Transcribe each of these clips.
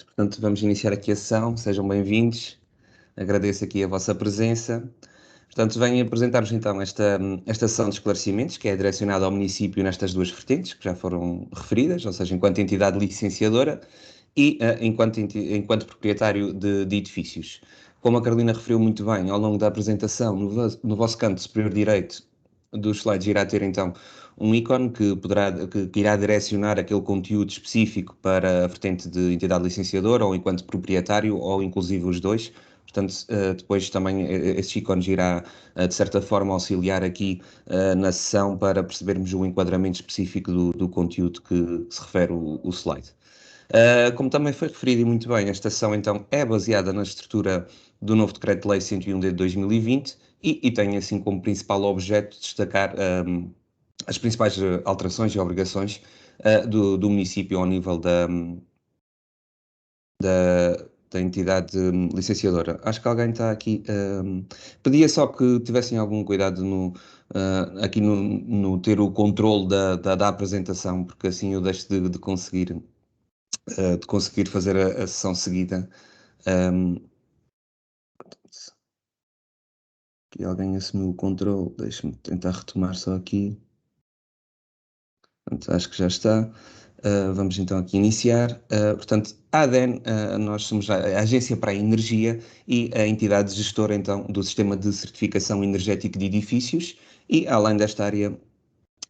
Portanto, vamos iniciar aqui a sessão. Sejam bem-vindos. Agradeço aqui a vossa presença. Portanto, venho apresentar-vos então esta sessão de esclarecimentos, que é direcionada ao município nestas duas vertentes, que já foram referidas, ou seja, enquanto entidade licenciadora e enquanto proprietário de edifícios. Como a Carolina referiu muito bem, ao longo da apresentação, no vosso canto superior direito dos slides irá ter então um ícone que irá direcionar aquele conteúdo específico para a vertente de entidade licenciadora ou enquanto proprietário ou inclusive os dois. Portanto, depois também esses ícones irá, de certa forma, auxiliar aqui na sessão para percebermos o enquadramento específico do conteúdo que se refere o slide. Como também foi referido e muito bem, esta sessão então é baseada na estrutura do novo Decreto-Lei 101 de 2020 e tem assim como principal objeto destacar as principais alterações e obrigações do município ao nível da entidade licenciadora. Acho que alguém está aqui. Pedia só que tivessem algum cuidado aqui no ter o controle da apresentação, porque assim eu deixo de conseguir fazer a sessão seguida. Aqui alguém assumiu o controle, deixe-me tentar retomar só aqui. Portanto, acho que já está. Vamos então aqui iniciar. Portanto, a ADEN, nós somos a Agência para a Energia e a entidade gestora então do Sistema de Certificação Energética de Edifícios e além desta área,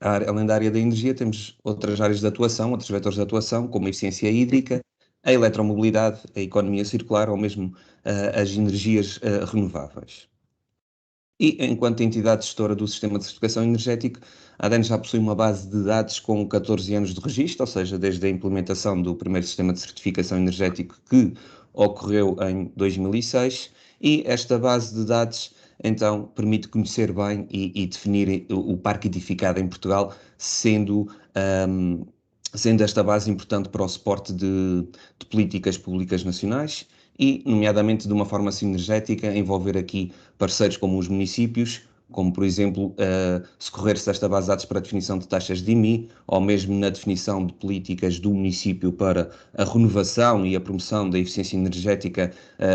além da área da energia, temos outras áreas de atuação, outros vetores de atuação, como a eficiência hídrica, a eletromobilidade, a economia circular ou mesmo as energias renováveis. E, enquanto entidade gestora do sistema de certificação energético, a ADEN já possui uma base de dados com 14 anos de registro, ou seja, desde a implementação do primeiro sistema de certificação energético que ocorreu em 2006, e esta base de dados então permite conhecer bem e definir o parque edificado em Portugal, um, sendo esta base importante para o suporte de políticas públicas nacionais e, nomeadamente, de uma forma sinergética, envolver aqui parceiros como os municípios, como, por exemplo, socorrer-se desta base de dados para a definição de taxas de IMI, ou mesmo na definição de políticas do município para a renovação e a promoção da eficiência energética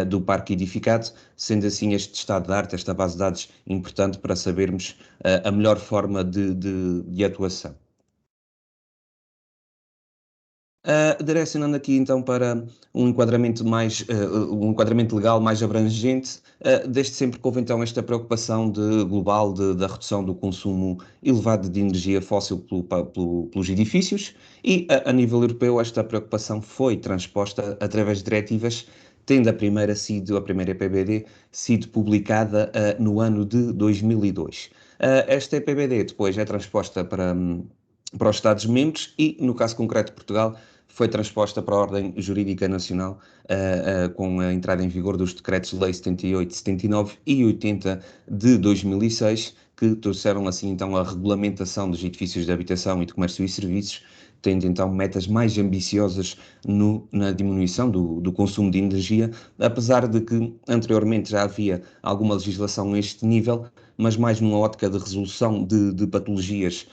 do parque edificado, sendo assim este estado de arte, esta base de dados, importante para sabermos a melhor forma de atuação. Direcionando aqui então para um enquadramento legal mais abrangente, desde sempre que houve então esta preocupação global da redução do consumo elevado de energia fóssil pelos edifícios e a nível europeu esta preocupação foi transposta através de diretivas, tendo a primeira EPBD sido publicada no ano de 2002. Esta EPBD depois é transposta para os Estados-membros e, no caso concreto de Portugal, foi transposta para a ordem jurídica nacional com a entrada em vigor dos decretos-lei 78, 79 e 80 de 2006, que trouxeram assim então a regulamentação dos edifícios de habitação e de comércio e serviços, tendo então metas mais ambiciosas na diminuição do consumo de energia, apesar de que anteriormente já havia alguma legislação neste nível, mas mais numa ótica de resolução de patologias,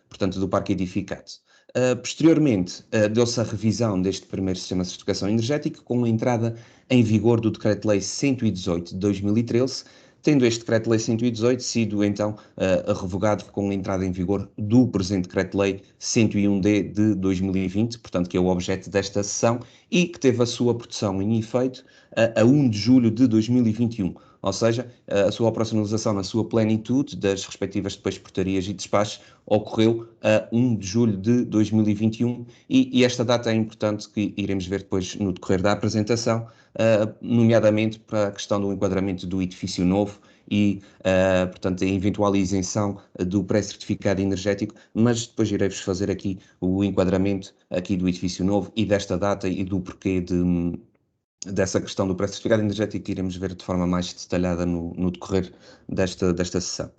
portanto, do parque edificado. Posteriormente, deu-se a revisão deste primeiro sistema de certificação energética com a entrada em vigor do Decreto-Lei 118 de 2013, tendo este Decreto-Lei 118 sido então revogado com a entrada em vigor do presente Decreto-Lei 101D de 2020, portanto que é o objeto desta sessão, e que teve a sua produção em efeito a 1 de julho de 2021. Ou seja, a sua operacionalização na sua plenitude das respectivas depois portarias e despachos ocorreu a 1 de julho de 2021 e esta data é importante que iremos ver depois no decorrer da apresentação, nomeadamente para a questão do enquadramento do edifício novo e, portanto, a eventual isenção do pré-certificado energético, mas depois irei-vos fazer aqui o enquadramento aqui do edifício novo e desta data e do porquê dessa questão do pré-certificado energético que iremos ver de forma mais detalhada no decorrer desta sessão.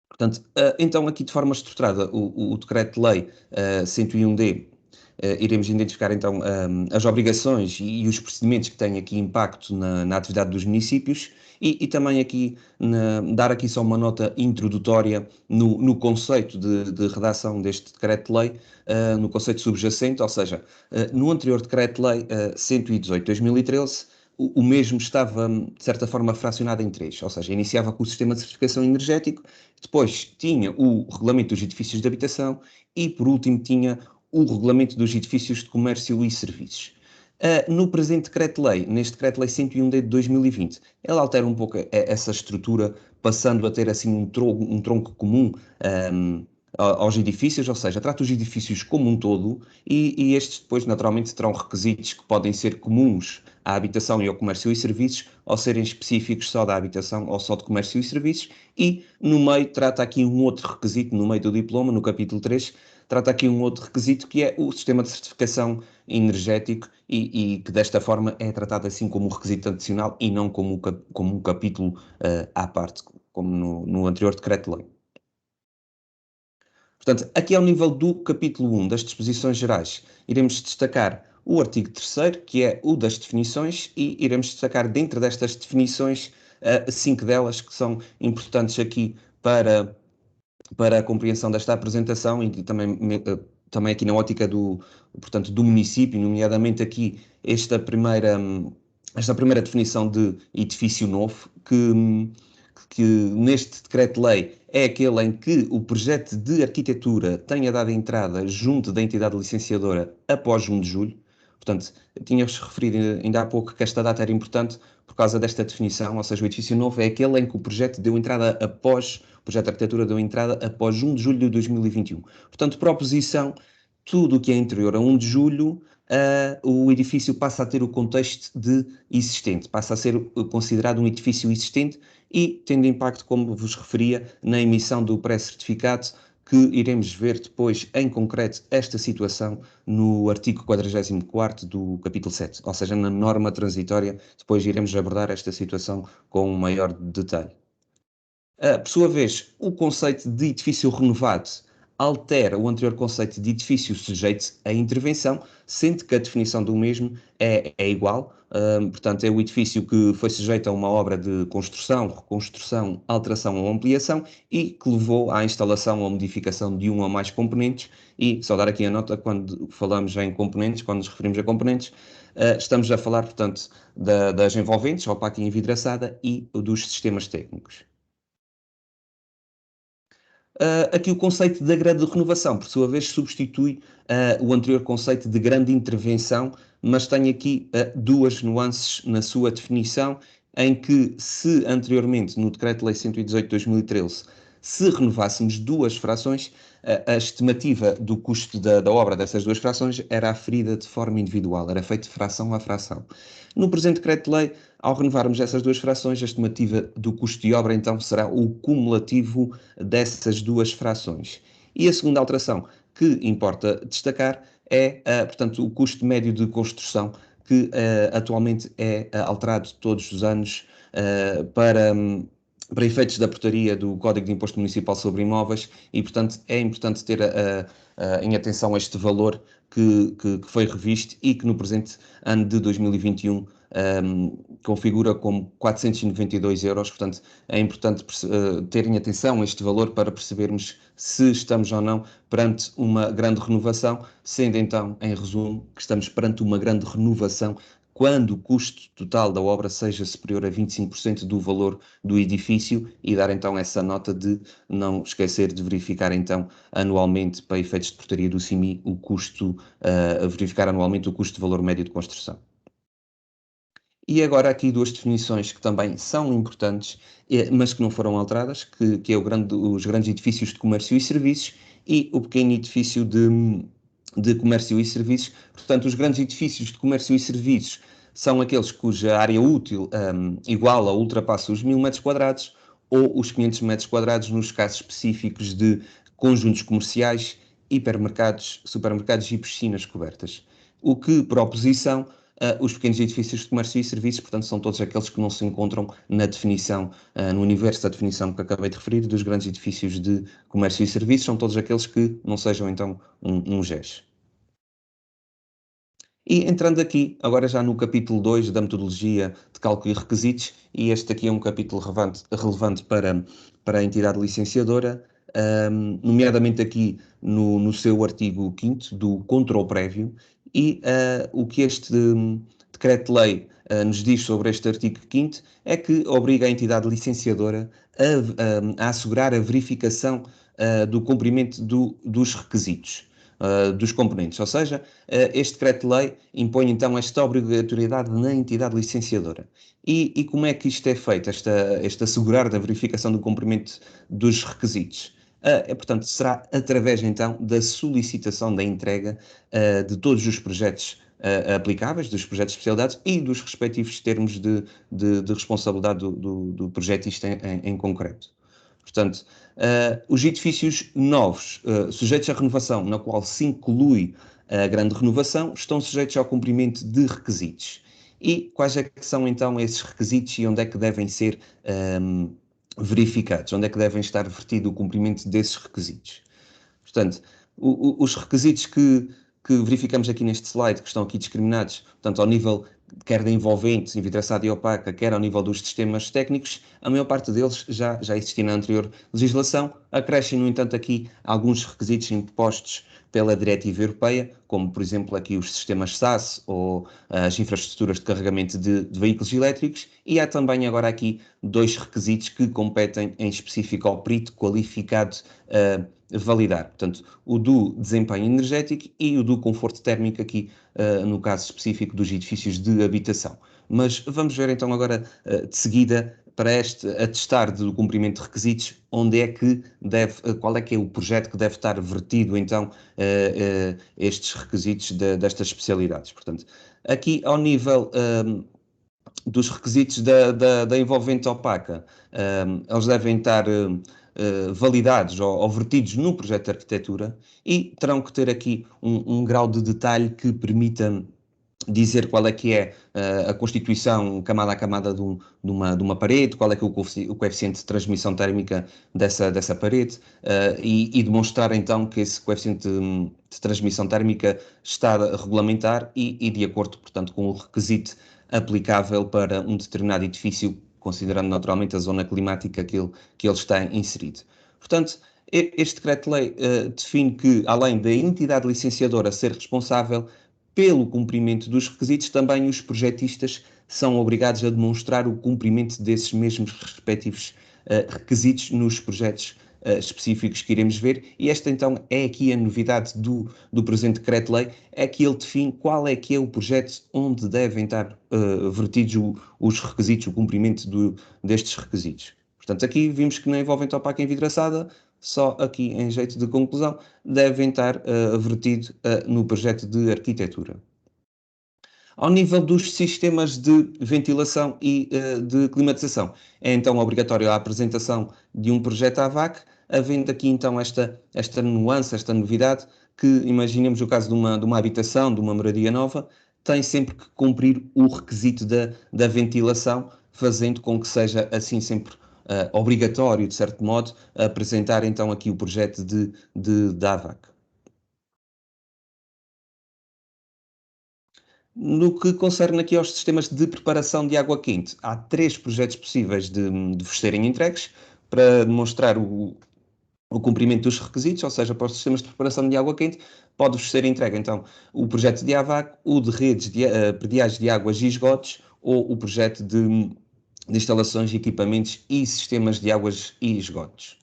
Portanto, então aqui de forma estruturada, o Decreto-Lei 101D iremos identificar então as obrigações e os procedimentos que têm aqui impacto na atividade dos municípios e também aqui dar aqui só uma nota introdutória no conceito de redação deste decreto-lei, no conceito subjacente, ou seja, no anterior decreto-lei 118/2013, o mesmo estava, de certa forma, fracionado em três, ou seja, iniciava com o sistema de certificação energético, depois tinha o regulamento dos edifícios de habitação e, por último, tinha o regulamento dos edifícios de comércio e serviços. No presente decreto-lei, neste decreto-lei 101 de 2020, ela altera um pouco essa estrutura, passando a ter assim um tronco comum aos edifícios, ou seja, trata os edifícios como um todo e estes depois naturalmente terão requisitos que podem ser comuns à habitação e ao comércio e serviços, ou serem específicos só da habitação ou só de comércio e serviços, e no meio trata aqui um outro requisito, no meio do diploma, no capítulo 3, trata aqui um outro requisito que é o sistema de certificação energético e que desta forma é tratado assim como um requisito adicional e não como um capítulo à parte, como no anterior decreto-lei. Portanto, aqui ao nível do capítulo 1 das disposições gerais, iremos destacar o artigo 3º, que é o das definições, e iremos destacar dentro destas definições 5 delas que são importantes aqui para a compreensão desta apresentação e também aqui na ótica portanto, do município, nomeadamente aqui esta primeira definição de edifício novo, que neste decreto-lei é aquele em que o projeto de arquitetura tenha dado entrada junto da entidade licenciadora após 1 de julho. Portanto, tinha-vos referido ainda há pouco que esta data era importante por causa desta definição, ou seja, o edifício novo é aquele em que o projeto deu entrada após, o projeto de arquitetura deu entrada após 1 de julho de 2021. Portanto, por oposição, tudo o que é interior a 1 de julho, o edifício passa a ter o contexto de existente, passa a ser considerado um edifício existente e tendo impacto, como vos referia, na emissão do pré-certificado, que iremos ver depois em concreto esta situação no artigo 44º do capítulo 7, ou seja, na norma transitória, depois iremos abordar esta situação com maior detalhe. Por sua vez, o conceito de edifício renovado altera o anterior conceito de edifício sujeito à intervenção, sendo que a definição do mesmo é igual. Portanto, é o edifício que foi sujeito a uma obra de construção, reconstrução, alteração ou ampliação e que levou à instalação ou modificação de um ou mais componentes. E só dar aqui a nota, quando falamos em componentes, quando nos referimos a componentes, estamos a falar, portanto, das envolventes, a opaca e envidraçada e dos sistemas técnicos. Aqui o conceito da grande renovação, por sua vez, substitui o anterior conceito de grande intervenção, mas tem aqui duas nuances na sua definição, em que se anteriormente, no Decreto-Lei 118 de 2013, se renovássemos duas frações, a estimativa do custo da obra dessas duas frações era aferida de forma individual, era feito fração a fração. No presente Decreto-Lei, ao renovarmos essas duas frações, a estimativa do custo de obra então será o cumulativo dessas duas frações. E a segunda alteração que importa destacar é, portanto, o custo médio de construção, que atualmente é alterado todos os anos para efeitos da portaria do Código de Imposto Municipal sobre Imóveis e, portanto, é importante ter em atenção este valor que foi revisto e que no presente ano de 2021 configura como 492 euros. Portanto, é importante ter em atenção este valor para percebermos se estamos ou não perante uma grande renovação, sendo então, em resumo, que estamos perante uma grande renovação quando o custo total da obra seja superior a 25% do valor do edifício e dar então essa nota de não esquecer de verificar então anualmente, para efeitos de portaria do CIMI, o custo, verificar anualmente o custo de valor médio de construção. E agora aqui duas definições que também são importantes, mas que não foram alteradas, que é os grandes edifícios de comércio e serviços e o pequeno edifício de comércio e serviços. Portanto, os grandes edifícios de comércio e serviços são aqueles cuja área útil iguala ou ultrapassa os 1000 metros quadrados ou os 500 metros quadrados nos casos específicos de conjuntos comerciais, hipermercados, supermercados e piscinas cobertas. O que, por oposição, os pequenos edifícios de comércio e serviços, portanto, são todos aqueles que não se encontram na definição, no universo da definição que acabei de referir, dos grandes edifícios de comércio e serviços, são todos aqueles que não sejam, então, um GES. E entrando aqui, agora já no capítulo 2 da metodologia de cálculo e requisitos, e este aqui é um capítulo relevante para a entidade licenciadora, nomeadamente aqui no seu artigo 5º do controle prévio, e o que este decreto-lei nos diz sobre este artigo 5º é que obriga a entidade licenciadora a assegurar a verificação do cumprimento dos requisitos. Dos componentes, ou seja, este decreto-lei impõe então esta obrigatoriedade na entidade licenciadora. E como é que isto é feito, este assegurar da verificação do cumprimento dos requisitos? Portanto, será através então da solicitação da entrega de todos os projetos aplicáveis, dos projetos de especialidades e dos respectivos termos de responsabilidade do projetista em concreto. Portanto, os edifícios novos, sujeitos à renovação, na qual se inclui a grande renovação, estão sujeitos ao cumprimento de requisitos. E quais é que são então esses requisitos e onde é que devem ser verificados? Onde é que devem estar vertido o cumprimento desses requisitos? Portanto, os requisitos que verificamos aqui neste slide, que estão aqui discriminados, portanto, ao nível quer da envolvente, envidraçada e opaca, quer ao nível dos sistemas técnicos, a maior parte deles já existia na anterior legislação. Acrescem, no entanto, aqui alguns requisitos impostos pela diretiva europeia, como, por exemplo, aqui os sistemas SAS ou as infraestruturas de carregamento de veículos elétricos, e há também agora aqui dois requisitos que competem em específico ao perito qualificado validar. Portanto, o do desempenho energético e o do conforto térmico aqui, no caso específico dos edifícios de habitação. Mas vamos ver então agora, de seguida, para este atestar do cumprimento de requisitos, onde é que qual é que é o projeto que deve estar vertido então estes requisitos destas especialidades. Portanto, aqui ao nível dos requisitos da envolvente opaca, eles devem estar validados ou vertidos no projeto de arquitetura e terão que ter aqui um grau de detalhe que permita dizer qual é que é a constituição camada a camada de uma parede, qual é que é o coeficiente de transmissão térmica dessa parede e demonstrar então que esse coeficiente de transmissão térmica está a regulamentar e de acordo, portanto, com o requisito aplicável para um determinado edifício, considerando naturalmente a zona climática que ele está inserido. Portanto, este decreto-lei define que, além da entidade licenciadora ser responsável pelo cumprimento dos requisitos, também os projetistas são obrigados a demonstrar o cumprimento desses mesmos respectivos requisitos nos projetos específicos que iremos ver, e esta então é aqui a novidade do presente decreto-lei, é que ele define qual é que é o projeto onde devem estar vertidos os requisitos, o cumprimento destes requisitos. Portanto, aqui vimos que na envolvente opaca envidraçada, só aqui em jeito de conclusão, devem estar vertidos no projeto de arquitetura. Ao nível dos sistemas de ventilação e de climatização, é então obrigatório a apresentação de um projeto AVAC, havendo aqui então esta nuance, esta novidade, que imaginemos o caso de uma habitação, de uma moradia nova, tem sempre que cumprir o requisito da ventilação, fazendo com que seja assim sempre obrigatório, de certo modo, apresentar então aqui o projeto da AVAC. No que concerne aqui aos sistemas de preparação de água quente, há três projetos possíveis de vos serem entregues para demonstrar o cumprimento dos requisitos, ou seja, para os sistemas de preparação de água quente, pode-vos ser entregue então o projeto de AVAC, o de redes prediais de águas e esgotos ou o projeto de instalações, equipamentos e sistemas de águas e esgotos.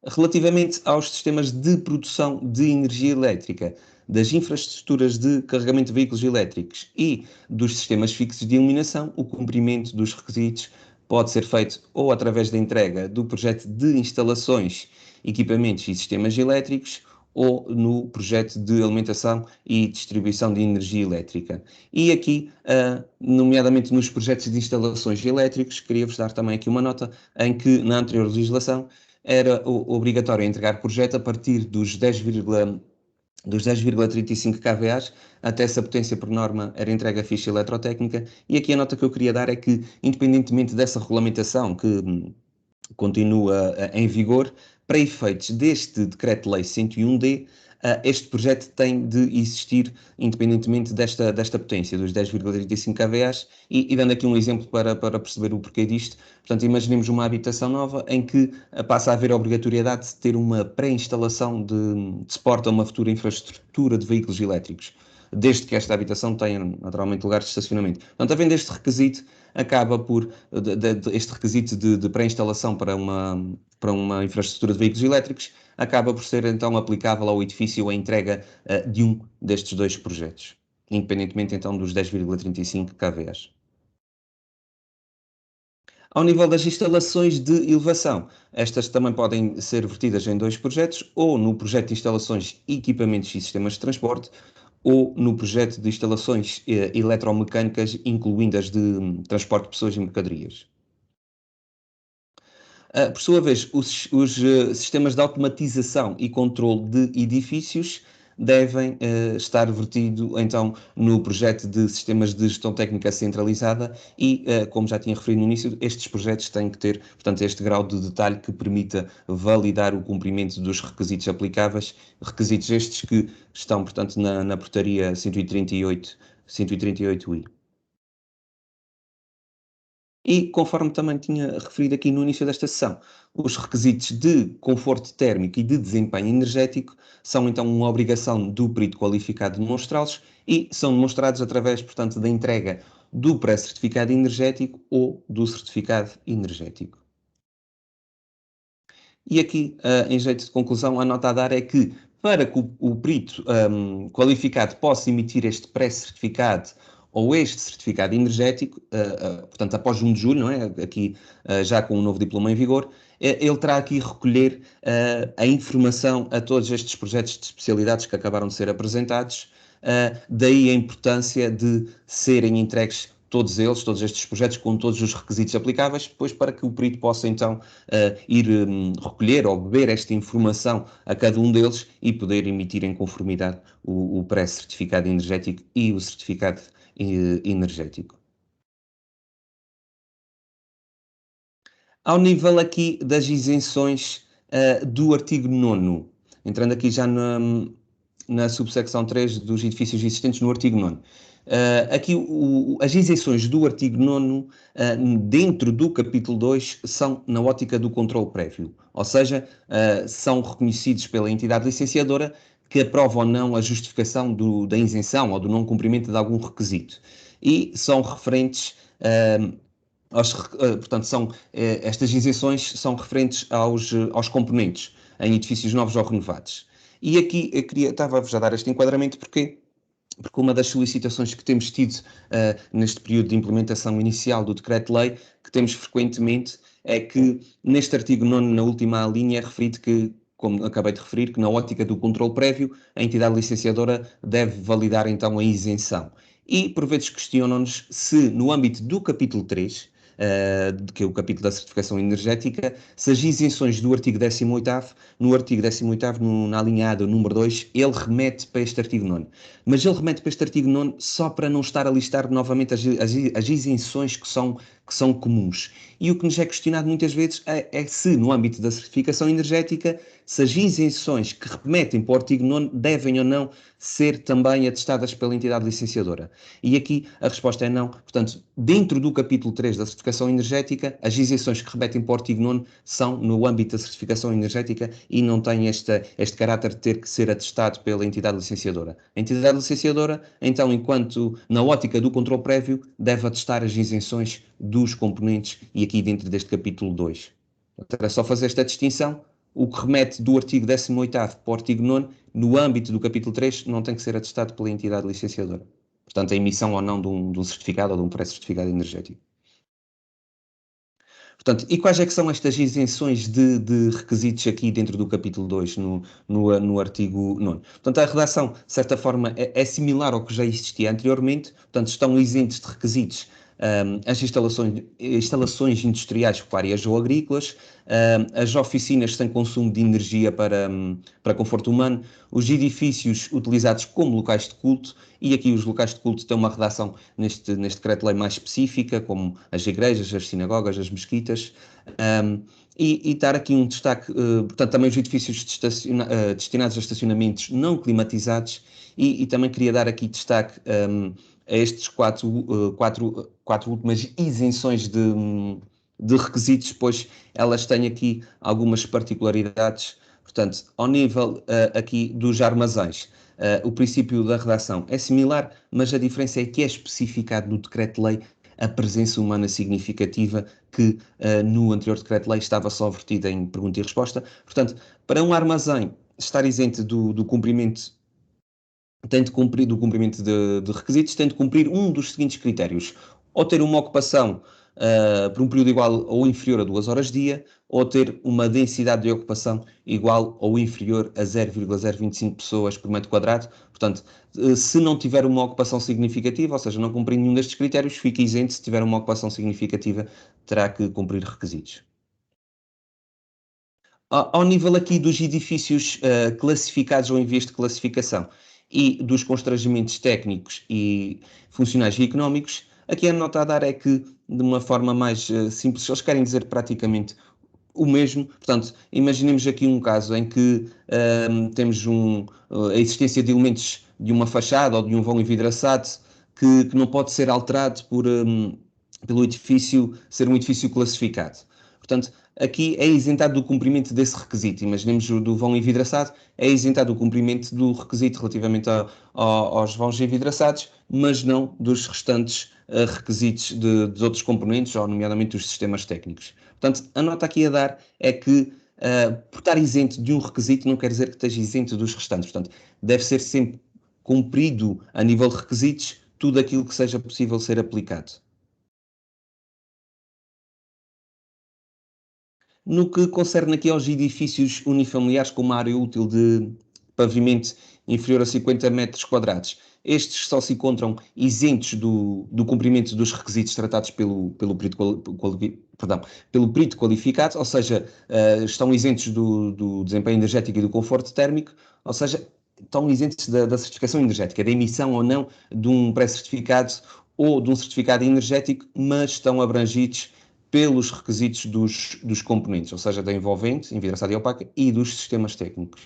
Relativamente aos sistemas de produção de energia elétrica, das infraestruturas de carregamento de veículos elétricos e dos sistemas fixos de iluminação, o cumprimento dos requisitos pode ser feito ou através da entrega do projeto de instalações, equipamentos e sistemas elétricos, ou no projeto de alimentação e distribuição de energia elétrica. E aqui, nomeadamente nos projetos de instalações elétricas, queria-vos dar também aqui uma nota em que na anterior legislação era obrigatório entregar projeto a partir dos 10,35 kVA, até essa potência por norma era entregue a ficha eletrotécnica, e aqui a nota que eu queria dar é que, independentemente dessa regulamentação que continua em vigor, para efeitos deste Decreto-Lei 101D, este projeto tem de existir independentemente desta potência, dos 10,35 kVA, e dando aqui um exemplo para perceber o porquê disto, portanto, imaginemos uma habitação nova em que passa a haver a obrigatoriedade de ter uma pré-instalação de suporte a uma futura infraestrutura de veículos elétricos, desde que esta habitação tenha naturalmente lugares de estacionamento. Portanto, havendo este requisito, acaba por, este requisito de pré-instalação para uma infraestrutura de veículos elétricos, acaba por ser então aplicável ao edifício a entrega de um destes dois projetos, independentemente então dos 10,35 kVA. Ao nível das instalações de elevação, estas também podem ser vertidas em dois projetos, ou no projeto de instalações, equipamentos e sistemas de transporte, ou no projeto de instalações eletromecânicas, incluindo as de transporte de pessoas e mercadorias. Por sua vez, os sistemas de automatização e controle de edifícios devem estar vertido então no projeto de sistemas de gestão técnica centralizada e, como já tinha referido no início, estes projetos têm que ter, portanto, este grau de detalhe que permita validar o cumprimento dos requisitos aplicáveis, requisitos estes que estão, portanto, na portaria 138, 138i. E, conforme também tinha referido aqui no início desta sessão, os requisitos de conforto térmico e de desempenho energético são então uma obrigação do perito qualificado de demonstrá-los e são demonstrados através, portanto, da entrega do pré-certificado energético ou do certificado energético. E aqui, em jeito de conclusão, a nota a dar é que para que o perito qualificado possa emitir este pré-certificado ou este certificado energético, portanto, após 1 de julho, não é? Aqui já com o novo diploma em vigor, ele terá aqui recolher a informação a todos estes projetos de especialidades que acabaram de ser apresentados, daí a importância de serem entregues todos eles, todos estes projetos, com todos os requisitos aplicáveis, depois para que o perito possa então ir recolher ou beber esta informação a cada um deles e poder emitir em conformidade o pré-certificado energético e o certificado energético. Ao nível aqui das isenções do artigo 9º, entrando aqui já na subsecção 3 dos edifícios existentes no artigo 9º. Aqui as isenções do artigo 9º dentro do capítulo 2 são na ótica do controle prévio, ou seja, são reconhecidos pela entidade licenciadora que aprova ou não a justificação da isenção ou do não cumprimento de algum requisito. E são referentes portanto, estas isenções são referentes aos componentes em edifícios novos ou renovados. E aqui estava-vos a dar este enquadramento porque uma das solicitações que temos tido neste período de implementação inicial do decreto-lei, que temos frequentemente, é que neste artigo 9º, na última linha, é referido que, como acabei de referir, que na ótica do controle prévio, a entidade licenciadora deve validar então a isenção. E, por vezes, questionam-nos se, no âmbito do capítulo 3, que é o capítulo da certificação energética, se as isenções do artigo 18º, no artigo 18º, na linha A do número 2, ele remete para este artigo 9º. Mas ele remete para este artigo 9º só para não estar a listar novamente as isenções que são comuns. E o que nos é questionado muitas vezes é se, no âmbito da certificação energética, se as isenções que remetem para o artigo 9º devem ou não ser também atestadas pela entidade licenciadora. E aqui a resposta é não. Portanto, dentro do capítulo 3 da certificação energética, as isenções que remetem para o artigo 9º são no âmbito da certificação energética e não têm este caráter de ter que ser atestado pela entidade licenciadora. A entidade licenciadora, então, enquanto na ótica do controle prévio, deve atestar as isenções dos componentes e aqui dentro deste capítulo 2. Portanto, é só fazer esta distinção. O que remete do artigo 18º para o artigo 9º, no âmbito do capítulo 3, não tem que ser atestado pela entidade licenciadora. Portanto, a emissão ou não de um certificado ou de um pré-certificado energético. Portanto, e quais é que são estas isenções de requisitos aqui dentro do capítulo 2, no artigo 9º? Portanto, a redação, de certa forma, é similar ao que já existia anteriormente, portanto, estão isentos de requisitos as instalações industriais, pecuárias ou agrícolas, as oficinas sem consumo de energia para conforto humano, os edifícios utilizados como locais de culto, e aqui os locais de culto têm uma redação neste decreto-lei mais específica, como as igrejas, as sinagogas, as mesquitas, e dar aqui um destaque, portanto, também os edifícios destinados a estacionamentos não climatizados, e também queria dar aqui destaque a estes quatro últimas isenções de requisitos, pois elas têm aqui algumas particularidades. Portanto, ao nível aqui dos armazéns, o princípio da redação é similar, mas a diferença é que é especificado no decreto-lei a presença humana significativa que no anterior decreto-lei estava só vertida em pergunta e resposta. Portanto, para um armazém estar isento do cumprimento, tem de cumprir do cumprimento de requisitos, tem de cumprir um dos seguintes critérios: ou ter uma ocupação por um período igual ou inferior a 2 horas dia, ou ter uma densidade de ocupação igual ou inferior a 0,025 pessoas por metro quadrado. Portanto, se não tiver uma ocupação significativa, ou seja, não cumprir nenhum destes critérios, fica isento. Se tiver uma ocupação significativa, terá que cumprir requisitos. Ao nível aqui dos edifícios classificados ou em vias de classificação e dos constrangimentos técnicos e funcionais e económicos, aqui a nota a dar é que, de uma forma mais simples, eles querem dizer praticamente o mesmo. Portanto, imaginemos aqui um caso em que temos a existência de elementos de uma fachada ou de um vão envidraçado que não pode ser alterado pelo edifício ser um edifício classificado. Portanto, aqui é isentado do cumprimento desse requisito. Imaginemos o do vão envidraçado, é isentado do cumprimento do requisito relativamente aos vãos envidraçados, mas não dos restantes requisitos de outros componentes, ou nomeadamente dos sistemas técnicos. Portanto, a nota aqui a dar é que por estar isento de um requisito não quer dizer que esteja isento dos restantes. Portanto, deve ser sempre cumprido a nível de requisitos tudo aquilo que seja possível ser aplicado. No que concerne aqui aos edifícios unifamiliares com uma área útil de pavimento inferior a 50 metros quadrados, estes só se encontram isentos do cumprimento dos requisitos tratados pelo perito qualificado, ou seja, estão isentos do desempenho energético e do conforto térmico, ou seja, estão isentos da certificação energética, da emissão ou não de um pré-certificado ou de um certificado energético, mas estão abrangidos pelos requisitos dos componentes, ou seja, da envolvente, envidraçada e opaca, e dos sistemas técnicos.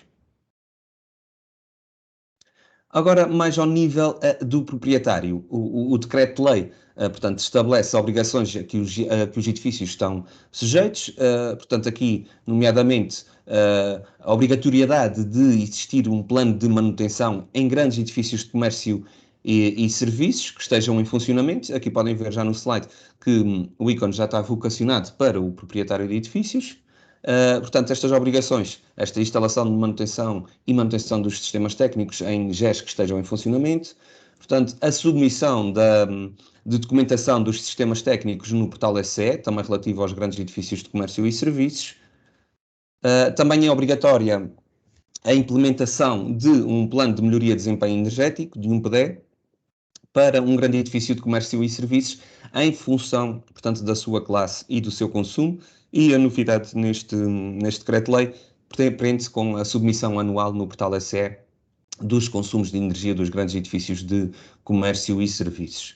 Agora, mais ao nível do proprietário, o decreto-lei, portanto, estabelece obrigações a que os edifícios estão sujeitos, portanto, aqui, nomeadamente, a obrigatoriedade de existir um plano de manutenção em grandes edifícios de comércio e serviços que estejam em funcionamento. Aqui podem ver já no slide que o ícone já está vocacionado para o proprietário de edifícios. Portanto, estas obrigações, esta instalação de manutenção e manutenção dos sistemas técnicos em GES que estejam em funcionamento, portanto, a submissão de documentação dos sistemas técnicos no portal SE, também relativo aos grandes edifícios de comércio e serviços. Também é obrigatória a implementação de um plano de melhoria de desempenho energético, de um PDE, para um grande edifício de comércio e serviços, em função, portanto, da sua classe e do seu consumo. E a novidade neste decreto-lei prende-se com a submissão anual no portal SE dos consumos de energia dos grandes edifícios de comércio e serviços.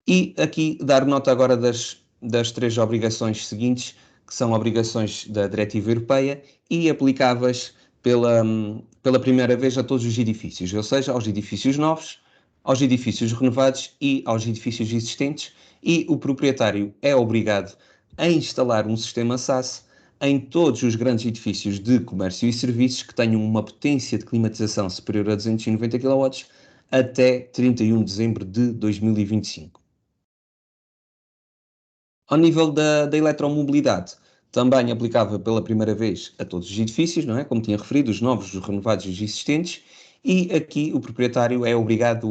E aqui dar nota agora das três obrigações seguintes, que são obrigações da Diretiva Europeia e aplicáveis pela primeira vez a todos os edifícios, ou seja, aos edifícios novos, aos edifícios renovados e aos edifícios existentes, e o proprietário é obrigado a instalar um sistema SaaS em todos os grandes edifícios de comércio e serviços que tenham uma potência de climatização superior a 290 kW até 31 de dezembro de 2025. Ao nível da eletromobilidade, também aplicável pela primeira vez a todos os edifícios, não é? Como tinha referido, os novos, os renovados e os existentes, e aqui o proprietário é obrigado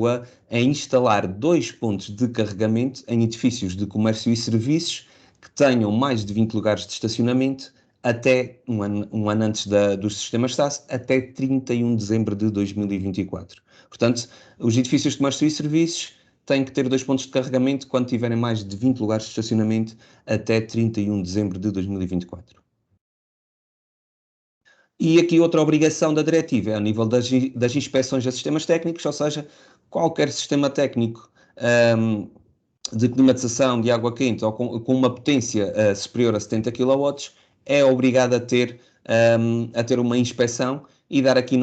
a instalar 2 pontos de carregamento em edifícios de comércio e serviços que tenham mais de 20 lugares de estacionamento até um ano antes dos sistemas SaaS, até 31 de dezembro de 2024. Portanto, os edifícios de comércio e serviços têm que ter 2 pontos de carregamento quando tiverem mais de 20 lugares de estacionamento até 31 de dezembro de 2024. E aqui outra obrigação da diretiva é a nível das inspeções a sistemas técnicos, ou seja, qualquer sistema técnico de climatização de água quente ou com uma potência superior a 70 kW é obrigado a ter uma inspeção e dar aqui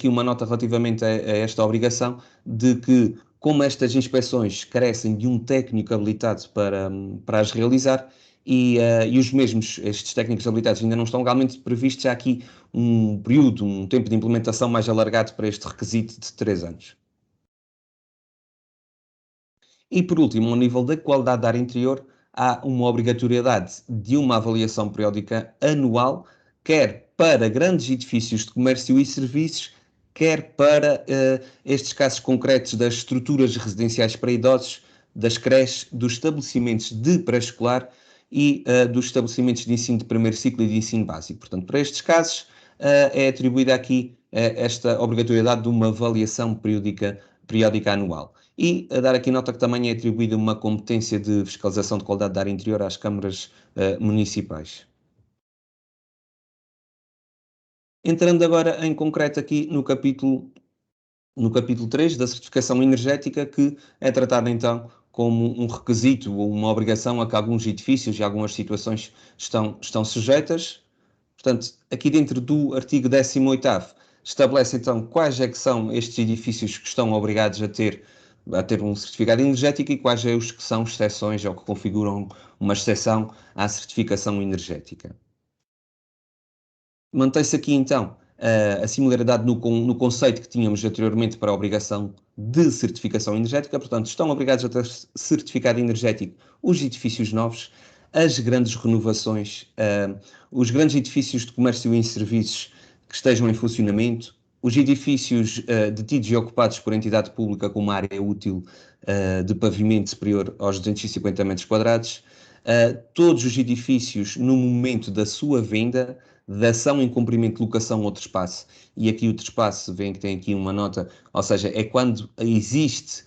uma nota relativamente a esta obrigação de que, como estas inspeções carecem de um técnico habilitado para as realizar, e os mesmos, estes técnicos habilitados ainda não estão legalmente previstos, há aqui um período, um tempo de implementação mais alargado para este requisito de 3 anos. E por último, ao nível da qualidade da área interior, há uma obrigatoriedade de uma avaliação periódica anual, quer para grandes edifícios de comércio e serviços, quer para estes casos concretos das estruturas residenciais para idosos, das creches, dos estabelecimentos de pré-escolar e dos estabelecimentos de ensino de primeiro ciclo e de ensino básico. Portanto, para estes casos, é atribuída aqui esta obrigatoriedade de uma avaliação periódica anual. E a dar aqui nota que também é atribuída uma competência de fiscalização de qualidade da área interior às câmaras municipais. Entrando agora em concreto aqui no capítulo 3 da certificação energética, que é tratada então como um requisito ou uma obrigação a que alguns edifícios e algumas situações estão sujeitas. Portanto, aqui dentro do artigo 18º, estabelece então quais é que são estes edifícios que estão obrigados a ter um certificado energético e quais é os que são exceções ou que configuram uma exceção à certificação energética. Mantém-se aqui então a similaridade no conceito que tínhamos anteriormente para a obrigação de certificação energética, portanto, estão obrigados a ter certificado energético os edifícios novos, as grandes renovações, os grandes edifícios de comércio e serviços que estejam em funcionamento, os edifícios detidos e ocupados por entidade pública com uma área útil de pavimento superior aos 250 metros quadrados, todos os edifícios no momento da sua venda, dação em cumprimento de locação ou trespasse. E aqui o trespasse, vem que tem aqui uma nota, ou seja, é quando existe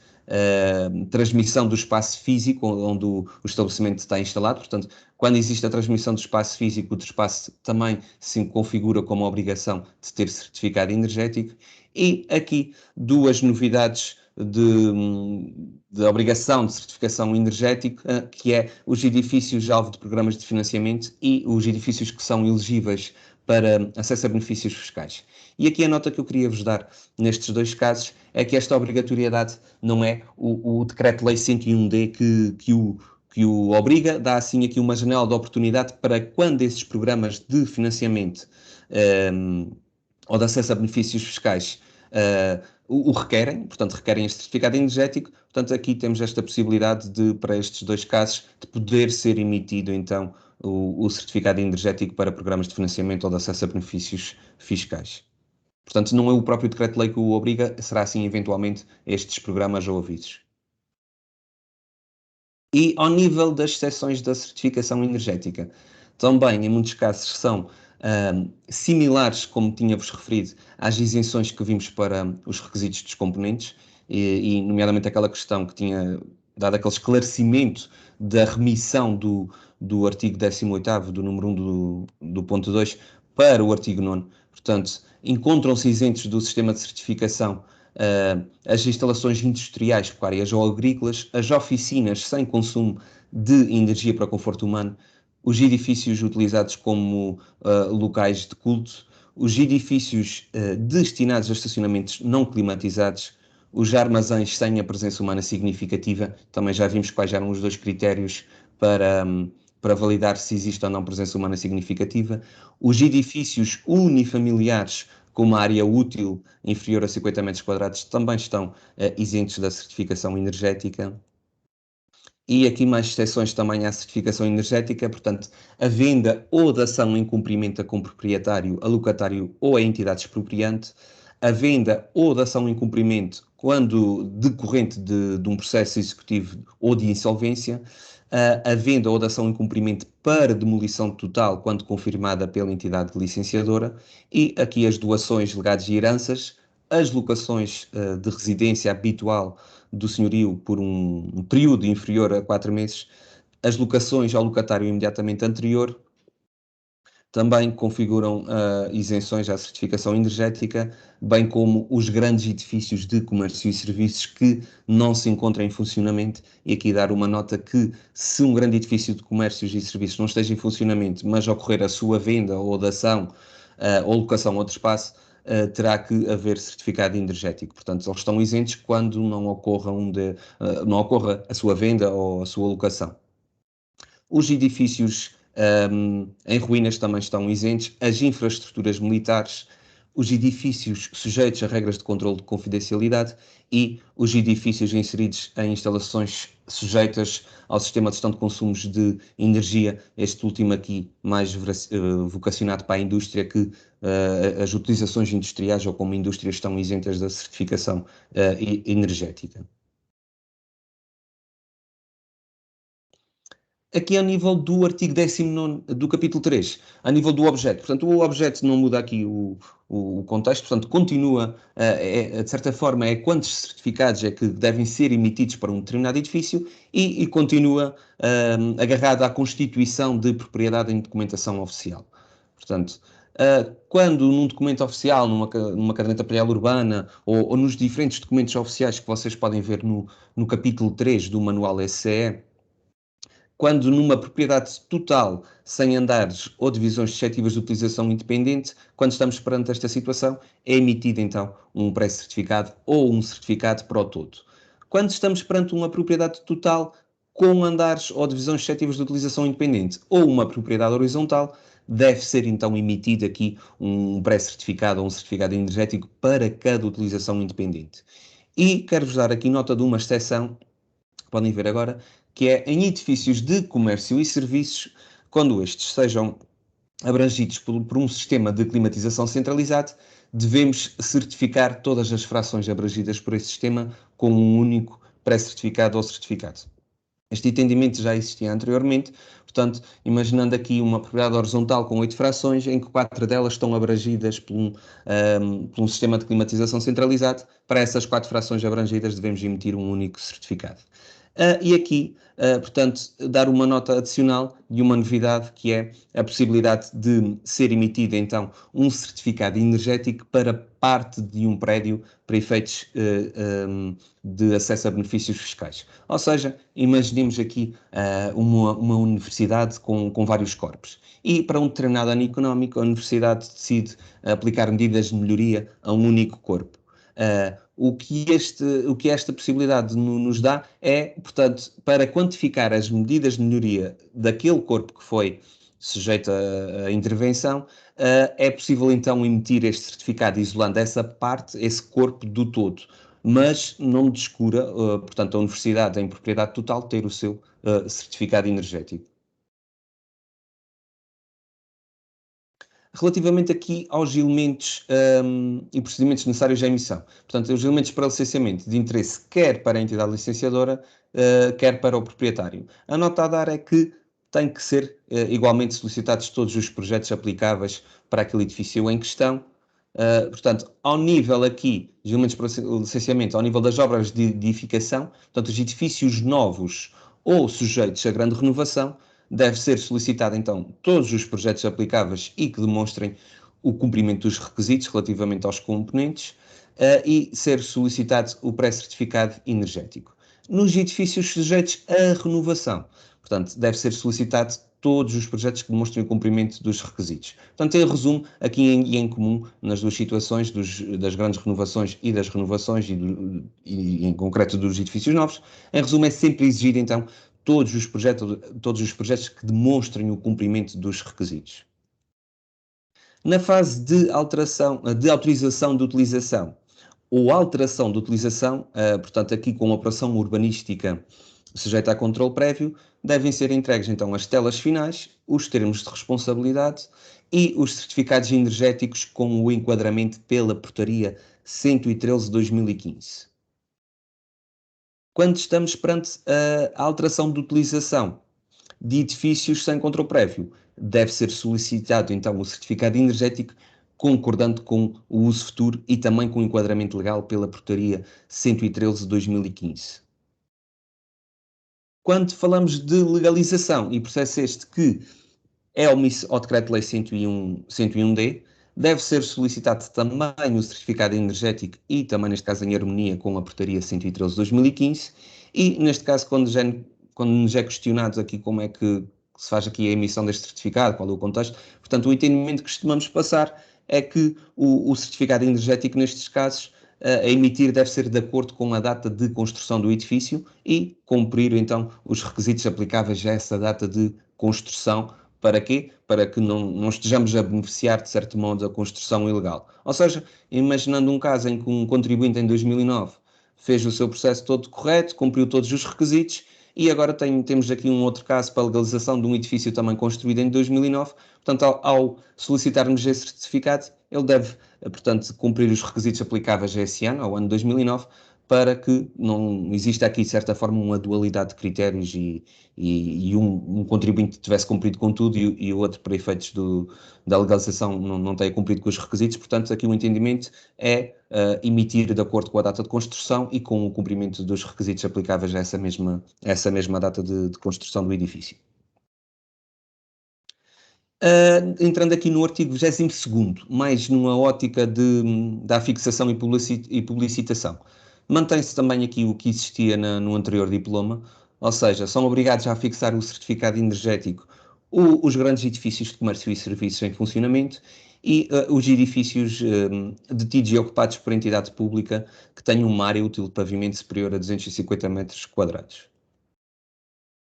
transmissão do espaço físico onde o estabelecimento está instalado. Portanto, quando existe a transmissão do espaço físico, o trespasse também se configura como obrigação de ter certificado energético. E aqui duas novidades de obrigação de certificação energética, que é os edifícios alvo de programas de financiamento e os edifícios que são elegíveis para acesso a benefícios fiscais. E aqui a nota que eu queria vos dar nestes dois casos é que esta obrigatoriedade não é o Decreto-Lei 101D que o obriga, dá assim aqui uma janela de oportunidade para quando esses programas de financiamento ou de acesso a benefícios fiscais o requerem, portanto requerem este certificado energético, portanto aqui temos esta possibilidade de, para estes dois casos, de poder ser emitido então o certificado energético para programas de financiamento ou de acesso a benefícios fiscais. Portanto, não é o próprio decreto-lei que o obriga, será assim eventualmente estes programas ou avisos. E ao nível das exceções da certificação energética, também em muitos casos são similares, como tinha-vos referido, às isenções que vimos para os requisitos dos componentes, nomeadamente aquela questão que tinha dado aquele esclarecimento da remissão do artigo 18º, do número 1 do ponto 2, para o artigo 9º. Portanto, encontram-se isentos do sistema de certificação as instalações industriais, pecuárias ou agrícolas, as oficinas sem consumo de energia para conforto humano, os edifícios utilizados como locais de culto, os edifícios destinados a estacionamentos não climatizados, os armazéns sem a presença humana significativa, também já vimos quais eram os dois critérios para validar se existe ou não presença humana significativa, os edifícios unifamiliares com uma área útil inferior a 50 metros quadrados também estão isentos da certificação energética. E aqui mais exceções também à certificação energética, portanto, a venda ou dação em cumprimento com proprietário, a locatário ou a entidade expropriante, a venda ou dação em cumprimento quando decorrente de um processo executivo ou de insolvência, a venda ou dação em cumprimento para demolição total quando confirmada pela entidade licenciadora e aqui as doações, legados e heranças, as locações de residência habitual do senhorio por um período inferior a 4 meses, as locações ao locatário imediatamente anterior, também configuram isenções à certificação energética, bem como os grandes edifícios de comércio e serviços que não se encontram em funcionamento. E aqui dar uma nota que, se um grande edifício de comércios e serviços não esteja em funcionamento, mas ocorrer a sua venda ou dação ou locação a outro espaço, terá que haver certificado energético. Portanto, eles estão isentos quando não ocorra a sua venda ou a sua locação. Os edifícios em ruínas também estão isentos, as infraestruturas militares, os edifícios sujeitos a regras de controle de confidencialidade e os edifícios inseridos em instalações sujeitas ao sistema de gestão de consumos de energia, este último aqui mais vocacionado para a indústria, que as utilizações industriais ou como indústrias estão isentas da certificação energética. Aqui ao nível do artigo 19 do capítulo 3, a nível do objeto. Portanto, o objeto não muda aqui o contexto, portanto, continua, de certa forma, é quantos certificados é que devem ser emitidos para um determinado edifício e continua agarrado à constituição de propriedade em documentação oficial. Portanto, quando num documento oficial, numa caderneta predial urbana ou nos diferentes documentos oficiais que vocês podem ver no capítulo 3 do manual SCE, quando numa propriedade total, sem andares ou divisões suscetíveis de utilização independente, quando estamos perante esta situação, é emitido então um pré-certificado ou um certificado para o todo. Quando estamos perante uma propriedade total com andares ou divisões suscetíveis de utilização independente ou uma propriedade horizontal, deve ser então emitido aqui um pré-certificado ou um certificado energético para cada utilização independente. E quero-vos dar aqui nota de uma exceção, podem ver agora, que é em edifícios de comércio e serviços, quando estes sejam abrangidos por um sistema de climatização centralizado, devemos certificar todas as frações abrangidas por esse sistema com um único pré-certificado ou certificado. Este entendimento já existia anteriormente, portanto, imaginando aqui uma propriedade horizontal com 8 frações, em que 4 delas estão abrangidas por um sistema de climatização centralizado, para essas 4 frações abrangidas devemos emitir um único certificado. E aqui, portanto, dar uma nota adicional de uma novidade, que é a possibilidade de ser emitido, então, um certificado energético para parte de um prédio para efeitos de acesso a benefícios fiscais. Ou seja, imaginemos aqui uma universidade com vários corpos. E para um determinado ano económico, a universidade decide aplicar medidas de melhoria a um único corpo. O que esta possibilidade nos dá é, portanto, para quantificar as medidas de melhoria daquele corpo que foi sujeito à intervenção, é possível então emitir este certificado isolando essa parte, esse corpo do todo, mas não descura, portanto, a universidade em propriedade total ter o seu certificado energético. Relativamente aqui aos elementos e procedimentos necessários à emissão. Portanto, os elementos para licenciamento de interesse quer para a entidade licenciadora, quer para o proprietário. A nota a dar é que tem que ser igualmente solicitados todos os projetos aplicáveis para aquele edifício em questão. Portanto, ao nível aqui, dos elementos para licenciamento, ao nível das obras de edificação, portanto, os edifícios novos ou sujeitos a grande renovação, deve ser solicitado então todos os projetos aplicáveis e que demonstrem o cumprimento dos requisitos relativamente aos componentes e ser solicitado o pré-certificado energético. Nos edifícios sujeitos a renovação, portanto, deve ser solicitado todos os projetos que demonstrem o cumprimento dos requisitos. Portanto, em resumo, aqui em comum, nas duas situações, das grandes renovações e das renovações, e em concreto dos edifícios novos, em resumo, é sempre exigir, então, todos os projetos que demonstrem o cumprimento dos requisitos. Na fase de autorização de utilização ou alteração de utilização, portanto, aqui com a operação urbanística sujeita a controle prévio, devem ser entregues então as telas finais, os termos de responsabilidade e os certificados energéticos com o enquadramento pela Portaria 113/2015. Quando estamos perante a alteração de utilização de edifícios sem controle prévio, deve ser solicitado então o certificado energético concordando com o uso futuro e também com o enquadramento legal pela Portaria 113/2015. Quando falamos de legalização, e processo este que ao Decreto-Lei 101D, deve ser solicitado também o certificado energético e também, neste caso, em harmonia com a Portaria 113 de 2015, e, neste caso, quando nos é questionado aqui como é que se faz aqui a emissão deste certificado, qual é o contexto, portanto, o entendimento que costumamos passar é que o certificado energético, nestes casos, a emitir deve ser de acordo com a data de construção do edifício e cumprir, então, os requisitos aplicáveis a essa data de construção. Para quê? Para que não estejamos a beneficiar, de certo modo, da construção ilegal. Ou seja, imaginando um caso em que um contribuinte em 2009 fez o seu processo todo correto, cumpriu todos os requisitos, e agora temos aqui um outro caso para a legalização de um edifício também construído em 2009. Portanto, ao solicitarmos esse certificado, ele deve, portanto, cumprir os requisitos aplicáveis a esse ano, ao ano 2009, para que não exista aqui, de certa forma, uma dualidade de critérios e um contribuinte tivesse cumprido com tudo e o outro, para efeitos da legalização, não tenha cumprido com os requisitos. Portanto, aqui o entendimento é emitir de acordo com a data de construção e com o cumprimento dos requisitos aplicáveis a essa mesma data de construção do edifício. Entrando aqui no artigo 22º, mais numa ótica da fixação e publicitação. Mantém-se também aqui o que existia no anterior diploma, ou seja, são obrigados a fixar o certificado energético os grandes edifícios de comércio e serviços em funcionamento e os edifícios detidos e ocupados por entidade pública que tenham uma área útil de pavimento superior a 250 metros quadrados.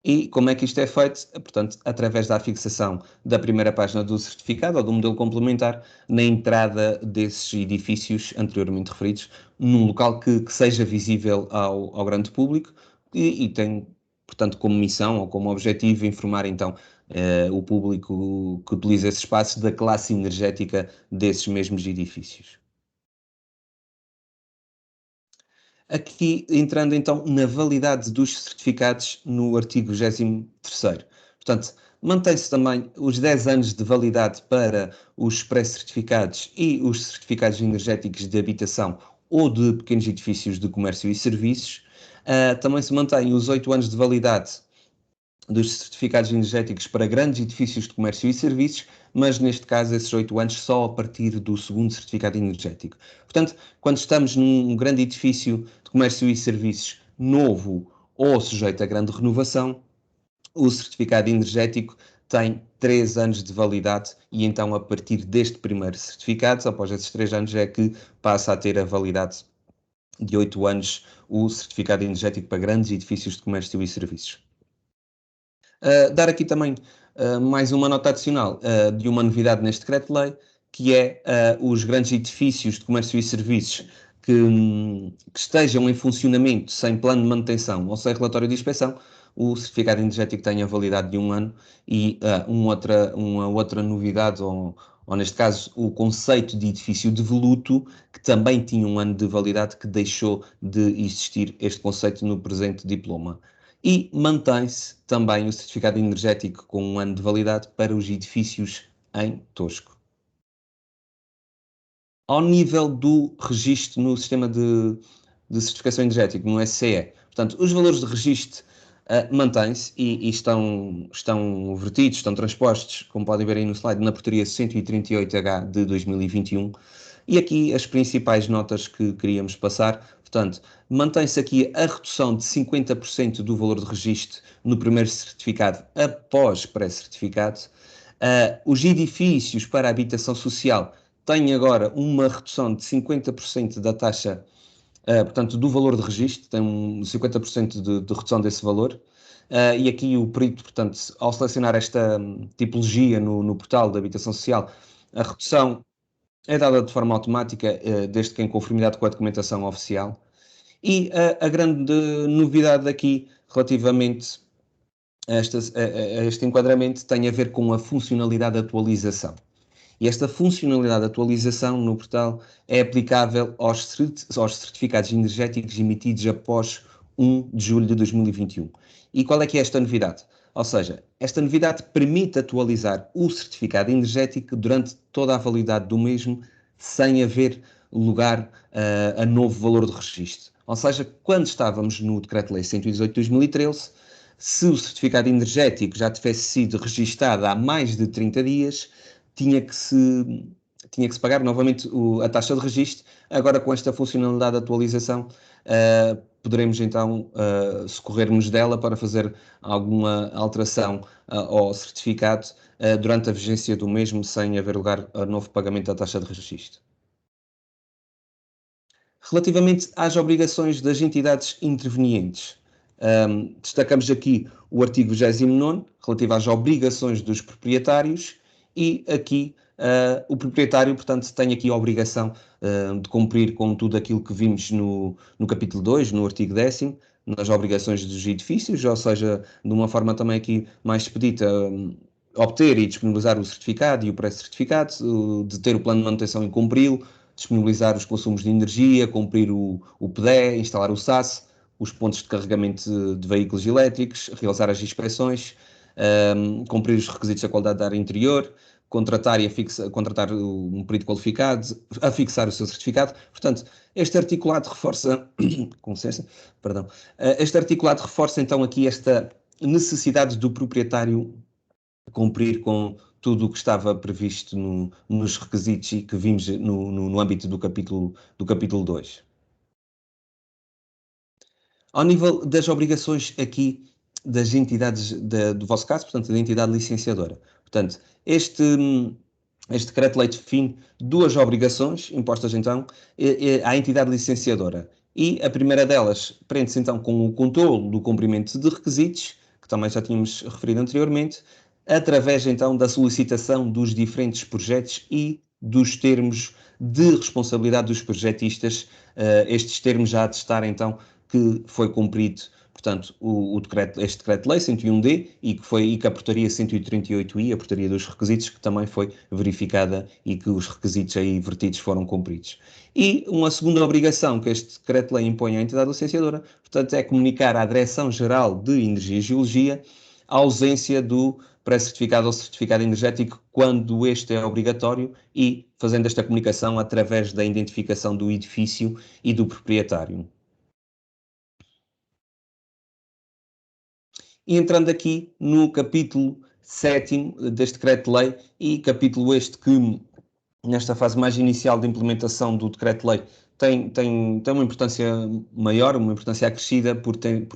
E como é que isto é feito? Portanto, através da fixação da primeira página do certificado ou do modelo complementar na entrada desses edifícios anteriormente referidos, num local que seja visível ao grande público e tem, portanto, como missão ou como objetivo informar então o público que utiliza esse espaço da classe energética desses mesmos edifícios. Aqui entrando então na validade dos certificados no artigo 23º. Portanto, mantém-se também os 10 anos de validade para os pré-certificados e os certificados energéticos de habitação ou de pequenos edifícios de comércio e serviços. Também se mantém os 8 anos de validade dos certificados energéticos para grandes edifícios de comércio e serviços, mas neste caso esses 8 anos só a partir do segundo certificado energético. Portanto, quando estamos num grande edifício de comércio e serviços novo ou sujeito a grande renovação, o certificado energético tem 3 anos de validade e então a partir deste primeiro certificado, após esses 3 anos, é que passa a ter a validade de 8 anos o certificado energético para grandes edifícios de comércio e serviços. Dar aqui também mais uma nota adicional de uma novidade neste decreto-lei, que é os grandes edifícios de comércio e serviços que estejam em funcionamento sem plano de manutenção ou sem relatório de inspeção, o certificado energético tem a validade de 1 ano e uma outra novidade, ou neste caso o conceito de edifício devoluto, que também tinha 1 ano de validade, que deixou de existir este conceito no presente diploma. E mantém-se também o certificado energético com 1 ano de validade para os edifícios em tosco. Ao nível do registro no sistema de certificação energética, no SCE, portanto, os valores de registro mantêm-se e estão vertidos, estão transpostos, como podem ver aí no slide, na portaria 138H de 2021. E aqui as principais notas que queríamos passar. Portanto, mantém-se aqui a redução de 50% do valor de registro no primeiro certificado após pré-certificado. Os edifícios para habitação social têm agora uma redução de 50% da taxa, portanto, do valor de registro, tem 50% de redução desse valor. E aqui o perito, portanto, ao selecionar esta tipologia no portal da habitação social, a redução é dada de forma automática, desde que em conformidade com a documentação oficial. E a grande novidade aqui, relativamente a este enquadramento, tem a ver com a funcionalidade de atualização. E esta funcionalidade de atualização no portal é aplicável aos certificados energéticos emitidos após 1 de julho de 2021. E qual é que é esta novidade? Ou seja, esta novidade permite atualizar o certificado energético durante toda a validade do mesmo, sem haver lugar a novo valor de registro. Ou seja, quando estávamos no Decreto-Lei 118 de 2013, se o certificado energético já tivesse sido registado há mais de 30 dias, tinha que se pagar novamente a taxa de registro. Agora, com esta funcionalidade de atualização, poderemos então socorrer-nos dela para fazer alguma alteração ao certificado durante a vigência do mesmo, sem haver lugar a novo pagamento da taxa de registro. Relativamente às obrigações das entidades intervenientes, destacamos aqui o artigo 29, relativo às obrigações dos proprietários, e aqui o proprietário, portanto, tem aqui a obrigação de cumprir com tudo aquilo que vimos no capítulo 2, no artigo 10º, nas obrigações dos edifícios, ou seja, de uma forma também aqui mais expedita, obter e disponibilizar o certificado e o pré-certificado, de ter o plano de manutenção e cumpri-lo, disponibilizar os consumos de energia, cumprir o PDE, instalar o SAS, os pontos de carregamento de veículos elétricos, realizar as inspeções, cumprir os requisitos da qualidade da área interior, contratar um perito qualificado, a fixar o seu certificado. Portanto, este articulado reforça, com licença, perdão, este articulado reforça então aqui esta necessidade do proprietário cumprir com tudo o que estava previsto nos requisitos e que vimos no âmbito do capítulo 2. Ao nível das obrigações aqui das entidades do vosso caso, portanto, da entidade licenciadora. Portanto, este decreto-lei define duas obrigações impostas então à entidade licenciadora. E a primeira delas prende-se então com o controle do cumprimento de requisitos, que também já tínhamos referido anteriormente, através então da solicitação dos diferentes projetos e dos termos de responsabilidade dos projetistas, estes termos já atestarem então que foi cumprido, portanto, este decreto-lei 101D e que a portaria 138I, a portaria dos requisitos, que também foi verificada e que os requisitos aí vertidos foram cumpridos. E uma segunda obrigação que este decreto-lei impõe à entidade licenciadora, portanto, é comunicar à Direção-Geral de Energia e Geologia a ausência do pré-certificado ou certificado energético quando este é obrigatório e fazendo esta comunicação através da identificação do edifício e do proprietário. E entrando aqui no capítulo 7º deste decreto-lei, e capítulo este que, nesta fase mais inicial de implementação do decreto-lei, tem uma importância maior, uma importância acrescida por ter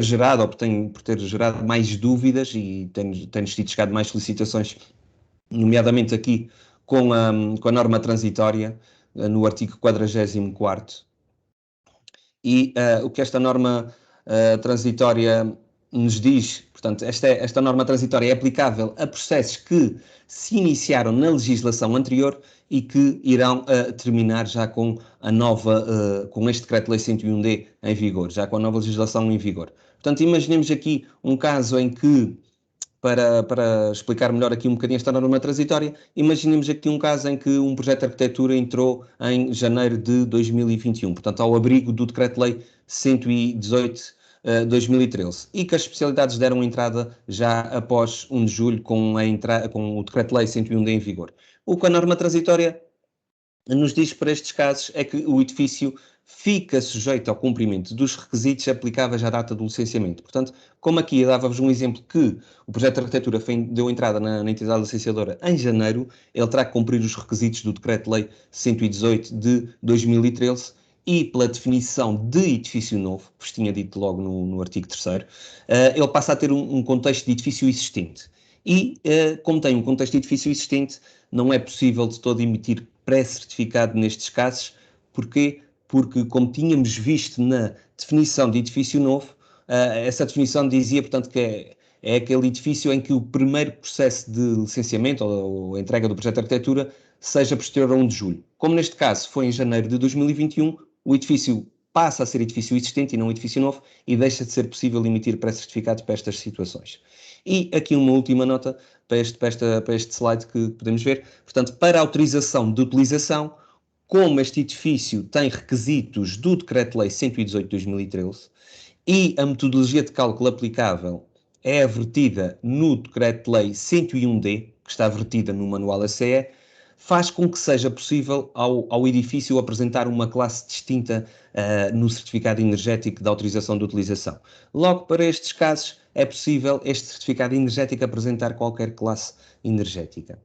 gerado, ou por ter gerado mais dúvidas e tem-nos sido chegado mais solicitações, nomeadamente aqui com a norma transitória, no artigo 44º. E o que esta norma transitória nos diz, portanto, esta norma transitória é aplicável a processos que se iniciaram na legislação anterior e que irão terminar já com com este decreto-lei 101D em vigor, já com a nova legislação em vigor. Portanto, imaginemos aqui um caso em que, para explicar melhor aqui um bocadinho esta norma transitória, imaginemos aqui um caso em que um projeto de arquitetura entrou em janeiro de 2021, portanto, ao abrigo do decreto-lei 118/2013, e que as especialidades deram entrada já após 1 de julho com o decreto-lei 101D em vigor. O que a norma transitória nos diz para estes casos é que o edifício fica sujeito ao cumprimento dos requisitos aplicáveis à data do licenciamento. Portanto, como aqui eu dava-vos um exemplo que o projeto de arquitetura deu entrada na entidade licenciadora em janeiro, ele terá que cumprir os requisitos do decreto-lei 118 de 2013 e, pela definição de edifício novo, vos tinha dito logo no artigo 3º, ele passa a ter um contexto de edifício existente. E, como tem um contexto de edifício existente, não é possível de todo emitir pré-certificado nestes casos. Porquê? Porque, como tínhamos visto na definição de edifício novo, essa definição dizia, portanto, que é aquele edifício em que o primeiro processo de licenciamento ou entrega do projeto de arquitetura seja posterior a 1 de julho. Como neste caso foi em janeiro de 2021, o edifício passa a ser edifício existente e não edifício novo e deixa de ser possível emitir pré-certificados para estas situações. E aqui uma última nota para este slide que podemos ver. Portanto, para a autorização de utilização, como este edifício tem requisitos do Decreto-Lei 118 de 2013 e a metodologia de cálculo aplicável é vertida no Decreto-Lei 101D, que está vertida no Manual ACE, faz com que seja possível ao edifício apresentar uma classe distinta no certificado energético da autorização de utilização. Logo, para estes casos, é possível este certificado energético apresentar qualquer classe energética.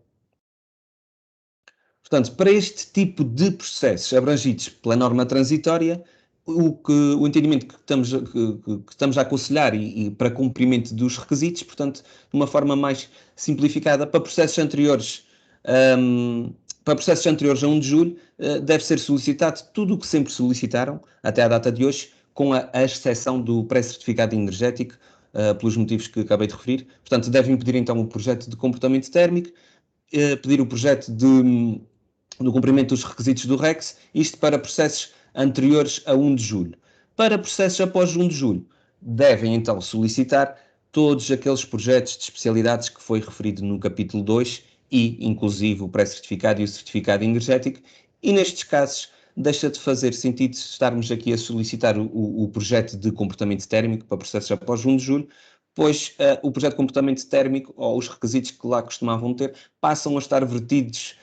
Portanto, para este tipo de processos abrangidos pela norma transitória, o entendimento que estamos a aconselhar e para cumprimento dos requisitos, portanto, de uma forma mais simplificada, para processos anteriores, um, para processos anteriores a 1 de julho, deve ser solicitado tudo o que sempre solicitaram, até à data de hoje, com a exceção do pré-certificado energético, pelos motivos que acabei de referir. Portanto, devem pedir então o projeto de comportamento térmico, pedir o projeto do cumprimento dos requisitos do REX, isto para processos anteriores a 1 de julho. Para processos após 1 de julho, devem então solicitar todos aqueles projetos de especialidades que foi referido no capítulo 2 e, inclusive, o pré-certificado e o certificado energético, e nestes casos deixa de fazer sentido estarmos aqui a solicitar o projeto de comportamento térmico para processos após 1 de julho, pois o projeto de comportamento térmico ou os requisitos que lá costumavam ter passam a estar vertidos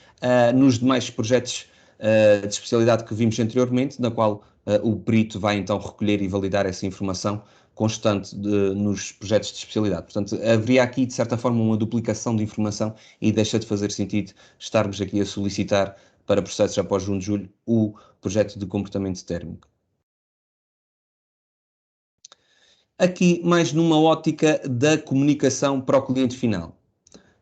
nos demais projetos de especialidade que vimos anteriormente, na qual o perito vai então recolher e validar essa informação constante nos projetos de especialidade. Portanto, haveria aqui, de certa forma, uma duplicação de informação e deixa de fazer sentido estarmos aqui a solicitar para processos após 1 de julho o projeto de comportamento térmico. Aqui, mais numa ótica da comunicação para o cliente final.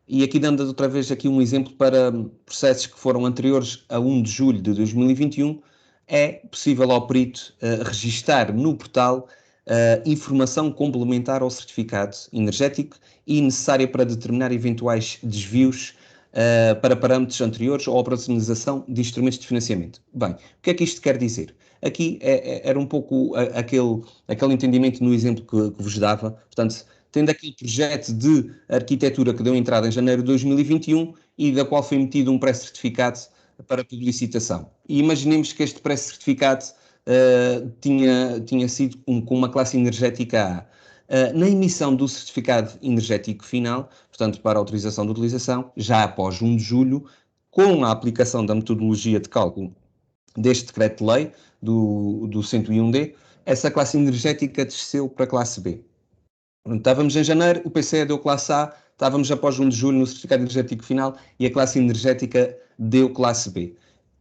E aqui dando outra vez aqui um exemplo para processos que foram anteriores a 1 de julho de 2021, é possível ao perito registar no portal informação complementar ao certificado energético e necessária para determinar eventuais desvios para parâmetros anteriores ou operacionalização de instrumentos de financiamento. Bem, o que é que isto quer dizer? Aqui era um pouco aquele entendimento no exemplo que vos dava, portanto, tendo aquele projeto de arquitetura que deu entrada em janeiro de 2021 e da qual foi emitido um pré-certificado para publicitação. E imaginemos que este pré-certificado tinha sido com uma classe energética A. Na emissão do certificado energético final, portanto, para autorização de utilização, já após 1 de julho, com a aplicação da metodologia de cálculo deste decreto-lei, do 101D, essa classe energética desceu para a classe B. Estávamos em janeiro, o PCE deu classe A, estávamos após 1 de julho no certificado energético final e a classe energética deu classe B.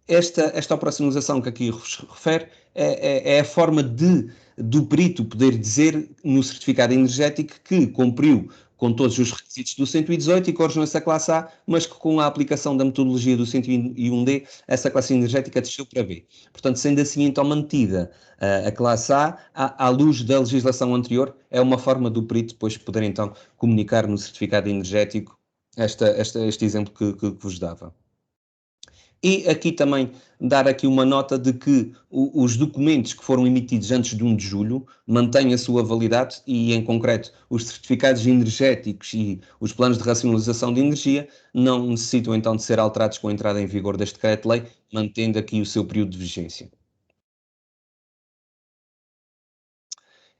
Esta operacionalização que aqui refere é a forma do perito poder dizer no certificado energético que cumpriu com todos os requisitos do 118 e corrigiu essa classe A, mas que com a aplicação da metodologia do 101D, essa classe energética desceu para B. Portanto, sendo assim então mantida a classe A, à luz da legislação anterior, é uma forma do perito depois poder então comunicar no certificado energético este exemplo que vos dava. E aqui também dar aqui uma nota de que os documentos que foram emitidos antes de 1 de julho mantêm a sua validade e, em concreto, os certificados energéticos e os planos de racionalização de energia não necessitam então de ser alterados com a entrada em vigor deste decreto-lei, mantendo aqui o seu período de vigência.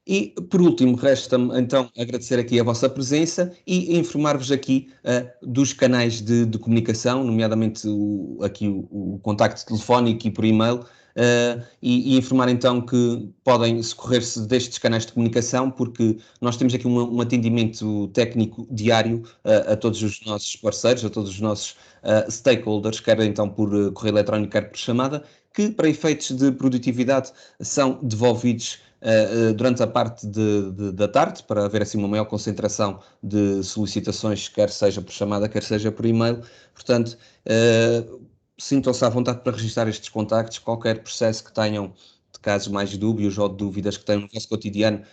E, por último, resta-me então agradecer aqui a vossa presença e informar-vos aqui dos canais de comunicação, nomeadamente o contacto telefónico e por e-mail, e informar então que podem socorrer-se destes canais de comunicação, porque nós temos aqui um atendimento técnico diário a todos os nossos parceiros, a todos os nossos stakeholders, quer então por correio eletrónico, quer por chamada, que para efeitos de produtividade são devolvidos durante a parte da tarde, para haver assim uma maior concentração de solicitações, quer seja por chamada, quer seja por e-mail. Portanto, sintam-se à vontade para registrar estes contactos, qualquer processo que tenham de casos mais dúbios ou de dúvidas que tenham no vosso cotidiano,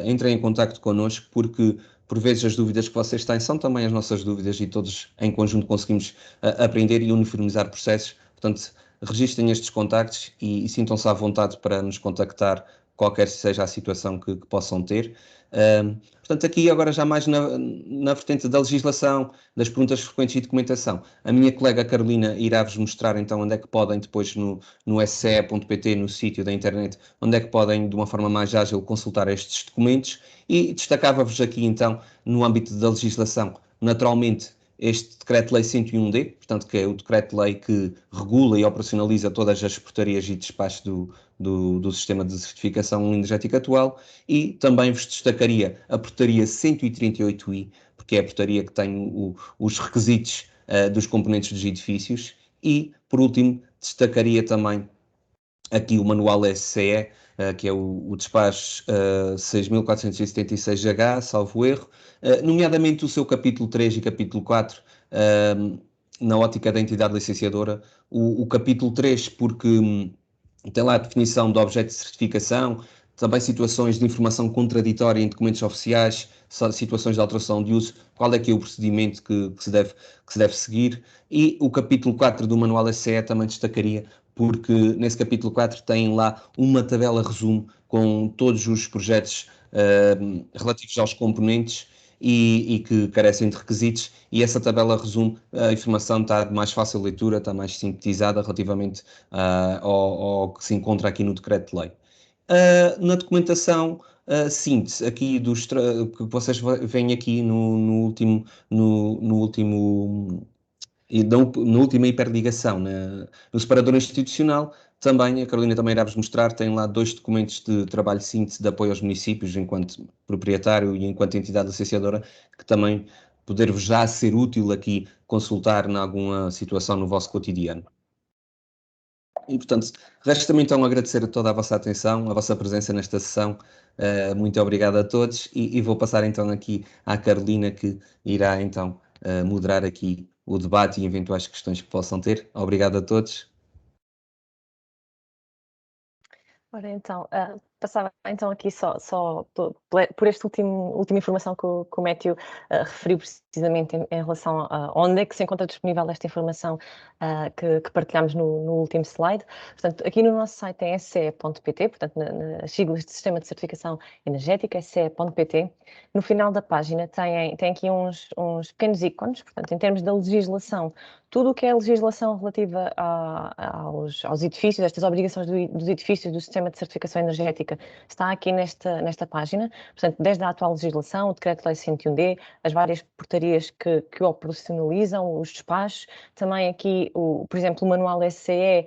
entrem em contacto connosco, porque por vezes as dúvidas que vocês têm são também as nossas dúvidas e todos em conjunto conseguimos aprender e uniformizar processos. Portanto, registrem estes contactos e sintam-se à vontade para nos contactar qualquer seja a situação que possam ter. Portanto, aqui agora já mais na vertente da legislação, das perguntas frequentes e documentação, a minha colega Carolina irá-vos mostrar então onde é que podem depois no sce.pt, no sítio da internet, onde é que podem de uma forma mais ágil consultar estes documentos e destacava-vos aqui então no âmbito da legislação, naturalmente este Decreto-Lei 101D, portanto, que é o Decreto-Lei que regula e operacionaliza todas as portarias e despachos do sistema de certificação energética atual, e também vos destacaria a portaria 138I, porque é a portaria que tem os requisitos dos componentes dos edifícios, e, por último, destacaria também aqui o manual SCE, que é o despacho 6.476H, salvo erro, nomeadamente o seu capítulo 3 e capítulo 4, na ótica da entidade licenciadora. O capítulo 3, porque tem lá a definição do objeto de certificação, também situações de informação contraditória em documentos oficiais, situações de alteração de uso, qual é que é o procedimento que se deve seguir. E o capítulo 4 do manual SCE também destacaria, porque nesse capítulo 4 tem lá uma tabela resumo com todos os projetos relativos aos componentes e que carecem de requisitos, e essa tabela resume, a informação está de mais fácil leitura, está mais sintetizada relativamente ao que se encontra aqui no decreto-lei. Na documentação, síntese aqui que vocês veem aqui na última hiperligação, no separador institucional, também, a Carolina também irá vos mostrar, tem lá 2 documentos de trabalho síntese de apoio aos municípios, enquanto proprietário e enquanto entidade licenciadora, que também poder-vos já ser útil aqui consultar em alguma situação no vosso cotidiano. E, portanto, resta-me então agradecer a toda a vossa atenção, a vossa presença nesta sessão. Muito obrigado a todos e vou passar então aqui à Carolina, que irá então moderar aqui o debate e eventuais questões que possam ter. Obrigado a todos. Ora, então, passava então aqui só por esta última informação que o Matthew referiu precisamente em relação a onde é que se encontra disponível esta informação que partilhamos no último slide. Portanto, aqui no nosso site é sce.pt, portanto, nas siglas de Sistema de Certificação Energética, sce.pt. No final da página tem aqui uns pequenos ícones, portanto, em termos da legislação, tudo o que é legislação relativa aos edifícios, estas obrigações dos edifícios do sistema de certificação energética, está aqui nesta página. Portanto, desde a atual legislação, o Decreto-Lei 101D, as várias portarias que o operacionalizam, os despachos, também aqui, por exemplo, o manual SCE,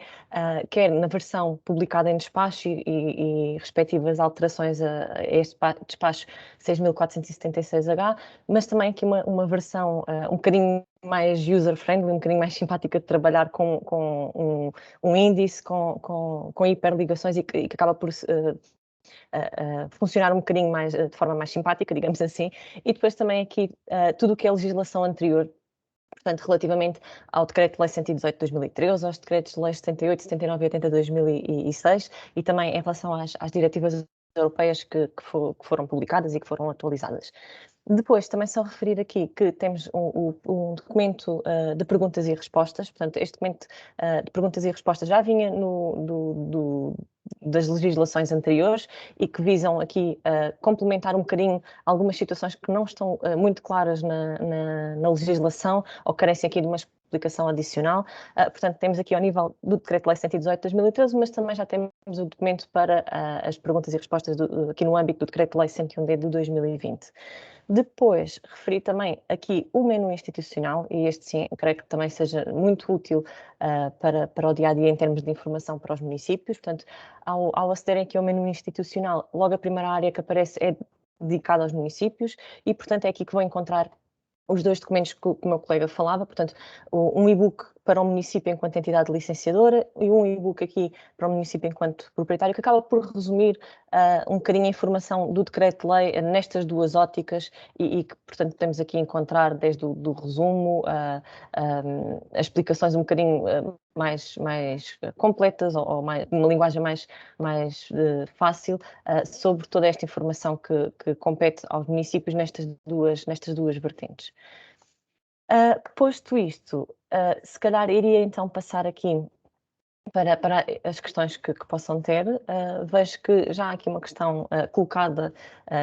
quer na versão publicada em despacho e respectivas alterações a este despacho 6.476H, mas também aqui uma versão um bocadinho mais user-friendly, um bocadinho mais simpática de trabalhar com um índice, com hiperligações e que acaba por funcionar um bocadinho mais, de forma mais simpática, digamos assim. E depois também aqui tudo o que é legislação anterior, portanto, relativamente ao Decreto-Lei 118 de 2013, aos Decretos-Lei 78, 79 e 80 de 2006, e também em relação às diretivas europeias que foram publicadas e que foram atualizadas. Depois, também só referir aqui que temos um documento de perguntas e respostas, portanto, este documento de perguntas e respostas já vinha das legislações anteriores e que visam aqui complementar um bocadinho algumas situações que não estão muito claras na legislação ou carecem aqui de uma explicação adicional. Portanto, temos aqui ao nível do Decreto-Lei 118 de 2013, mas também já temos o documento para as perguntas e respostas aqui no âmbito do Decreto-Lei 101D de 2020. Depois, referi também aqui o menu institucional, e este sim, creio que também seja muito útil para o dia-a-dia em termos de informação para os municípios. Portanto, ao acederem aqui ao menu institucional, logo a primeira área que aparece é dedicada aos municípios e, portanto, é aqui que vão encontrar os 2 documentos que o meu colega falava, portanto, um e-book para o município enquanto entidade licenciadora e um e-book aqui para o município enquanto proprietário, que acaba por resumir um bocadinho a informação do decreto-lei nestas 2 óticas e que, portanto, temos aqui a encontrar desde o resumo, as explicações um bocadinho mais completas ou uma linguagem mais fácil sobre toda esta informação que compete aos municípios nestas duas vertentes. Posto isto, se calhar iria então passar aqui para as questões que possam ter. Vejo que já há aqui uma questão colocada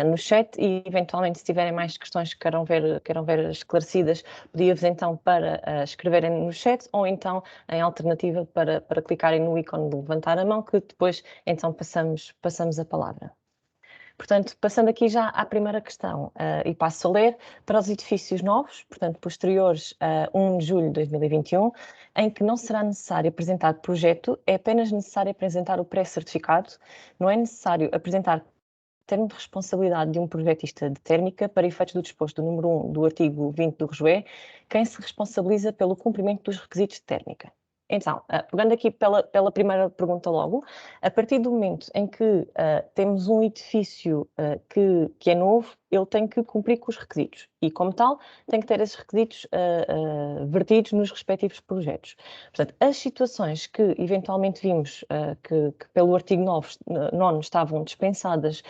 no chat e, eventualmente, se tiverem mais questões que queiram ver esclarecidas, pedia-vos então para escreverem no chat ou então, em alternativa, para clicarem no ícone de levantar a mão, que depois então passamos a palavra. Portanto, passando aqui já à primeira questão, e passo a ler, para os edifícios novos, portanto, posteriores a 1 de julho de 2021, em que não será necessário apresentar projeto, é apenas necessário apresentar o pré-certificado, não é necessário apresentar termo de responsabilidade de um projetista de térmica para efeitos do disposto do número 1 do artigo 20 do REGE, quem se responsabiliza pelo cumprimento dos requisitos de térmica. Então, pegando aqui pela primeira pergunta logo, a partir do momento em que temos um edifício que é novo, ele tem que cumprir com os requisitos e, como tal, tem que ter esses requisitos vertidos nos respectivos projetos. Portanto, as situações que eventualmente vimos que pelo artigo 9 estavam dispensadas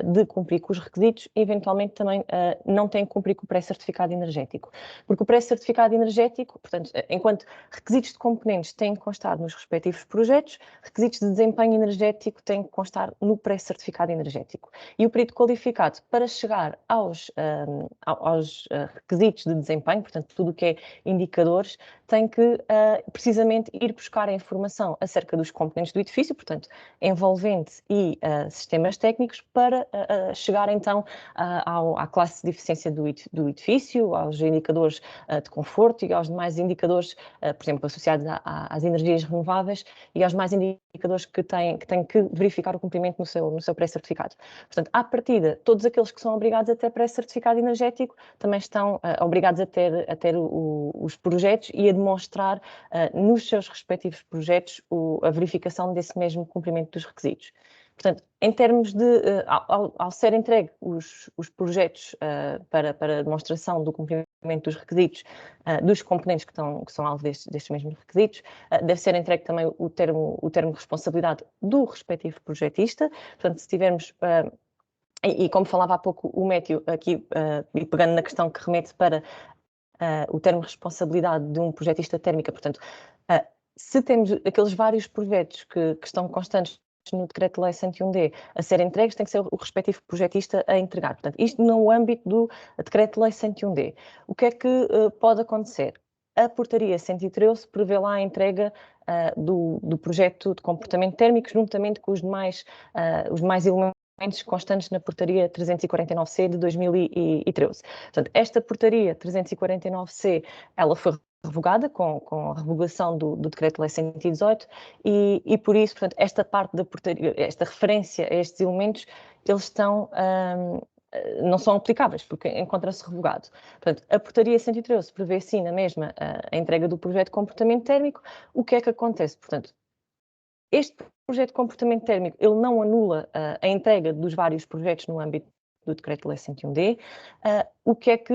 de cumprir com os requisitos, eventualmente também não têm que cumprir com o pré-certificado energético. Porque o pré-certificado energético, portanto, enquanto requisitos de componentes têm que constar nos respectivos projetos, requisitos de desempenho energético têm que constar no pré-certificado energético. E o perito qualificado, para chegar aos requisitos de desempenho, portanto, tudo o que é indicadores, tem que precisamente ir buscar a informação acerca dos componentes do edifício, portanto, envolvente e sistemas técnicos, para chegar então à classe de eficiência do edifício, aos indicadores de conforto e aos demais indicadores, por exemplo, associados às energias renováveis e aos mais indicadores que têm que verificar o cumprimento no seu pré-certificado. Portanto, à partida, todos aqueles que são obrigados a ter pré-certificado energético também estão obrigados a ter os projetos e a demonstrar nos seus respectivos projetos a verificação desse mesmo cumprimento dos requisitos. Portanto, em termos de, ao ser entregue os projetos para demonstração do cumprimento dos requisitos dos componentes que são alvo destes mesmos requisitos, deve ser entregue também o termo de responsabilidade do respectivo projetista. Portanto, se tivermos... E como falava há pouco o Méteo, aqui, e pegando na questão que remete para o termo de responsabilidade de um projetista térmica, portanto, se temos aqueles vários projetos que estão constantes no Decreto-Lei 101D a serem entregues, tem que ser o respectivo projetista a entregar. Portanto, isto no âmbito do Decreto-Lei 101D. O que é que pode acontecer? A Portaria 113 prevê lá a entrega do projeto de comportamento térmico, juntamente com os demais elementos constantes na Portaria 349C de 2013. Portanto, esta Portaria 349C, ela foi revogada com a revogação do Decreto-Lei 118 e por isso, portanto, esta parte da portaria, esta referência a estes elementos, eles estão... não são aplicáveis, porque encontra-se revogado. Portanto, a Portaria 113 prevê, sim, na mesma, a entrega do projeto de comportamento térmico. O que é que acontece? Portanto, este projeto de comportamento térmico, ele não anula a entrega dos vários projetos no âmbito do Decreto-Lei 101D. O que é que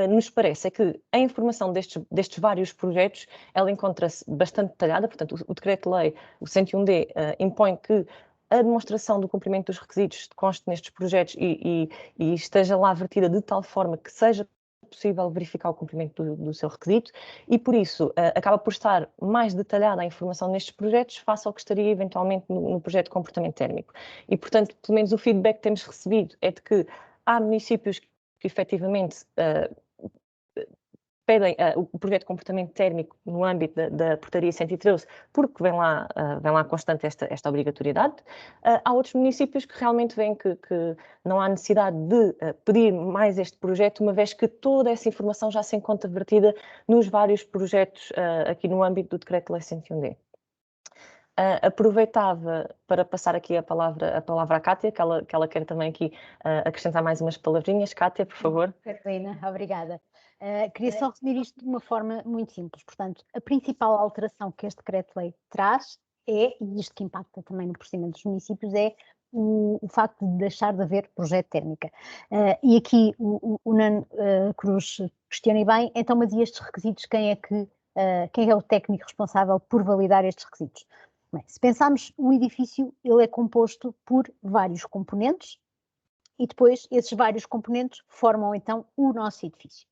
nos parece é que a informação destes vários projetos, ela encontra-se bastante detalhada, portanto, o Decreto-Lei, o 101D, impõe que a demonstração do cumprimento dos requisitos conste nestes projetos e esteja lá vertida de tal forma que seja possível verificar o cumprimento do seu requisito e, por isso, acaba por estar mais detalhada a informação nestes projetos face ao que estaria eventualmente no projeto de comportamento térmico. E, portanto, pelo menos o feedback que temos recebido é de que há municípios que efetivamente pedem o projeto de comportamento térmico no âmbito da Portaria 113, porque vem lá constante esta obrigatoriedade. Há outros municípios que realmente veem que não há necessidade de pedir mais este projeto, uma vez que toda essa informação já se encontra vertida nos vários projetos aqui no âmbito do Decreto-Lei 101D. Aproveitava para passar aqui a palavra à Cátia, que ela quer também aqui acrescentar mais umas palavrinhas. Cátia, por favor. Carolina, obrigada. Queria só resumir isto de uma forma muito simples. Portanto, a principal alteração que este decreto-lei traz é, e isto que impacta também no procedimento dos municípios, é o facto de deixar de haver projeto térmica. E aqui o Nan Cruz questiona bem, então, mas e estes requisitos, quem é o técnico responsável por validar estes requisitos? Bem, se pensarmos, o edifício ele é composto por vários componentes e depois esses vários componentes formam então o nosso edifício.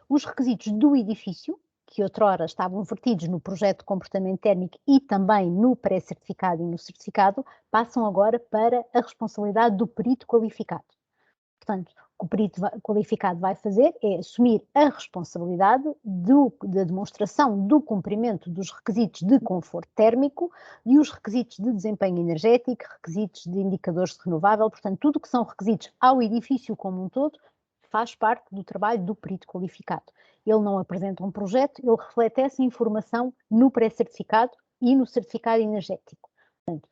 Os requisitos do edifício, que outrora estavam vertidos no projeto de comportamento térmico e também no pré-certificado e no certificado, passam agora para a responsabilidade do perito qualificado. Portanto, o que o perito qualificado vai fazer é assumir a responsabilidade da demonstração do cumprimento dos requisitos de conforto térmico e os requisitos de desempenho energético, requisitos de indicadores de renovável, portanto, tudo que são requisitos ao edifício como um todo faz parte do trabalho do perito qualificado. Ele não apresenta um projeto, ele reflete essa informação no pré-certificado e no certificado energético. Portanto,